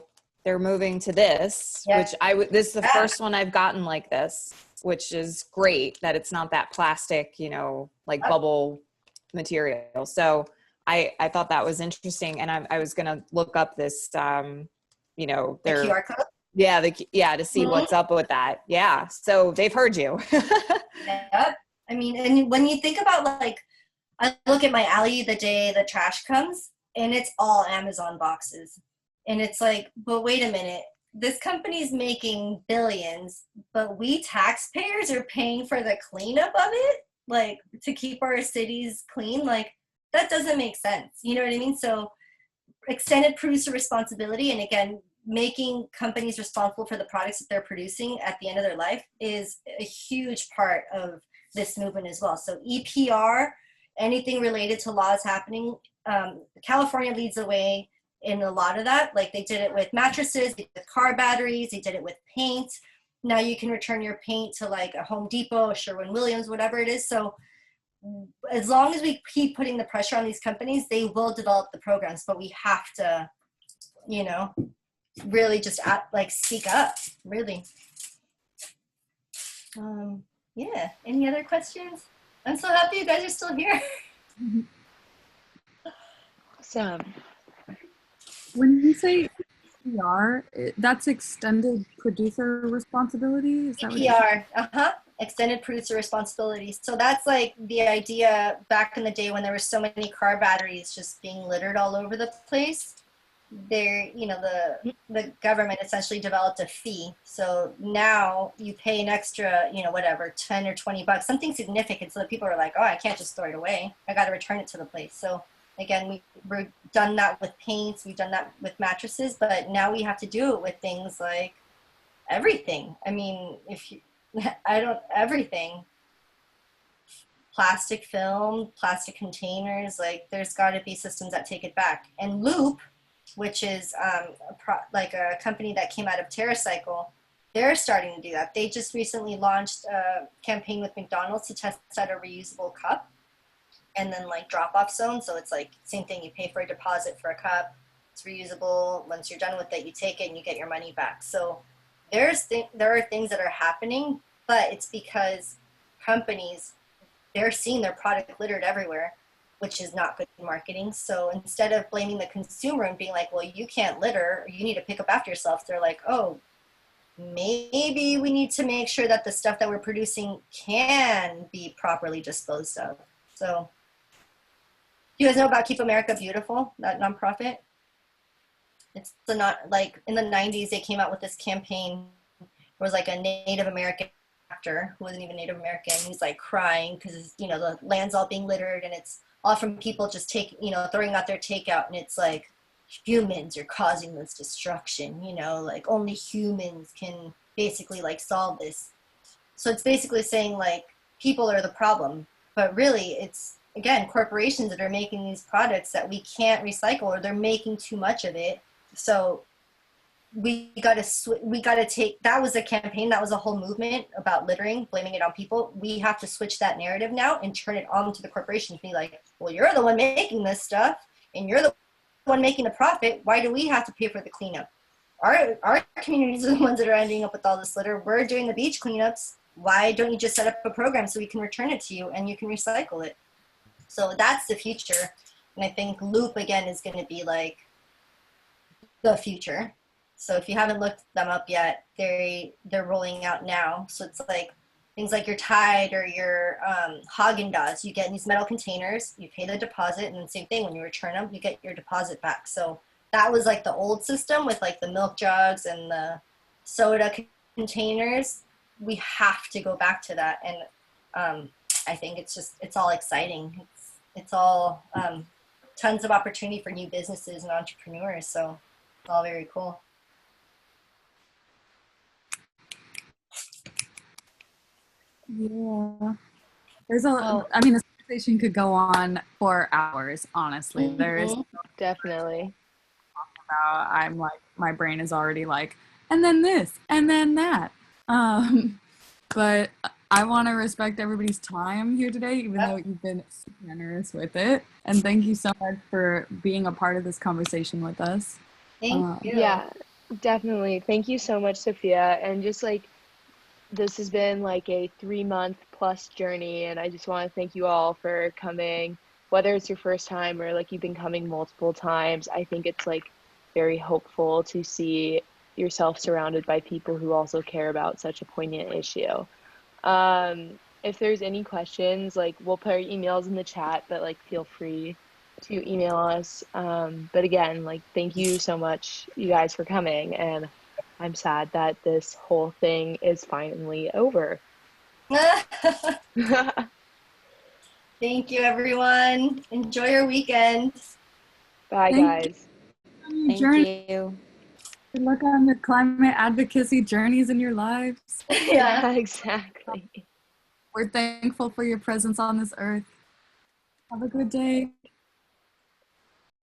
they're moving to this, which this is the first one I've gotten like this, which is great that it's not that plastic, you know, like bubble material. So I thought that was interesting, and I was gonna look up this, you know, their QR code. To see what's up with that. Yeah, so they've heard you. Yep. I mean, and when you think about, like, I look at my alley the day the trash comes, and it's all Amazon boxes, and it's like, but wait a minute, this company's making billions, but we taxpayers are paying for the cleanup of it, like to keep our cities clean. Like, that doesn't make sense. You know what I mean? So extended producer responsibility, and again, making companies responsible for the products that they're producing at the end of their life is a huge part of this movement as well. So EPR, anything related to laws happening, California leads the way in a lot of that. Like they did it with mattresses, they did it with car batteries, they did it with paint. Now you can return your paint to like a Home Depot, a Sherwin-Williams, whatever it is. So as long as we keep putting the pressure on these companies, they will develop the programs, but we have to, you know, really just speak up, really. Yeah, any other questions? I'm so happy you guys are still here. Awesome. When you say PR, that's extended producer responsibility? Is that what EPR, extended producer responsibility. So that's like the idea back in the day when there were so many car batteries just being littered all over the place. There, you know, the government essentially developed a fee. So now you pay an extra, you know, whatever, 10 or 20 bucks, something significant, so that people are like, oh, I can't just throw it away. I got to return it to the place. So again, we've done that with paints, we've done that with mattresses, but now we have to do it with things like everything. I mean, everything. Plastic film, plastic containers, like there's got to be systems that take it back. And Loop, which is a company that came out of TerraCycle, they're starting to do that. They just recently launched a campaign with McDonald's to test out a reusable cup and then like drop-off zone. So it's like same thing, you pay for a deposit for a cup, it's reusable. Once you're done with it, you take it and you get your money back. So there are things that are happening, but it's because companies, they're seeing their product littered everywhere, which is not good marketing. So instead of blaming the consumer and being like, well, you can't litter, or you need to pick up after yourself, they're like, oh, maybe we need to make sure that the stuff that we're producing can be properly disposed of. So you guys know about Keep America Beautiful, that nonprofit? It's like in the 90s, they came out with this campaign. It was like a Native American actor who wasn't even Native American. He's like crying because, you know, the land's all being littered and it's all from people just throwing out their takeout. And it's like, humans are causing this destruction, you know, like only humans can basically like solve this. So it's basically saying like people are the problem, but really it's, again, corporations that are making these products that we can't recycle, or they're making too much of it. So we got to take, that was a campaign, that was a whole movement about littering, blaming it on people. We have to switch that narrative now and turn it on to the corporations. Be like, well, you're the one making this stuff and you're the one making the profit. Why do we have to pay for the cleanup? Our communities are the ones that are ending up with all this litter. We're doing the beach cleanups. Why don't you just set up a program so we can return it to you and you can recycle it? So that's the future. And I think Loop, again, is going to be like the future. So if you haven't looked them up yet, they're rolling out now. So it's like things like your Tide or your Haagen-Dazs. You get in these metal containers, you pay the deposit, and the same thing, when you return them, you get your deposit back. So that was like the old system with like the milk jugs and the soda containers. We have to go back to that. And I think it's all exciting. It's all tons of opportunity for new businesses and entrepreneurs. So it's all very cool. Yeah. This conversation could go on for hours, honestly. Mm-hmm. There is definitely. I'm like, my brain is already like, and then this, and then that. But I want to respect everybody's time here today, even though you've been so generous with it. And thank you so much for being a part of this conversation with us. Thank you. Yeah, definitely. Thank you so much, Sophia. And just like, this has been like a 3-month plus journey, and I just want to thank you all for coming, whether it's your first time or like you've been coming multiple times. I think it's like very hopeful to see yourself surrounded by people who also care about such a poignant issue. If there's any questions, like we'll put our emails in the chat, but like feel free to email us. But again, like thank you so much, you guys, for coming, and I'm sad that this whole thing is finally over. Thank you, everyone. Enjoy your weekend. Bye, guys. Thank journey. you. Good luck on your climate advocacy journeys in your lives. Yeah. Exactly. We're thankful for your presence on this earth. Have a good day.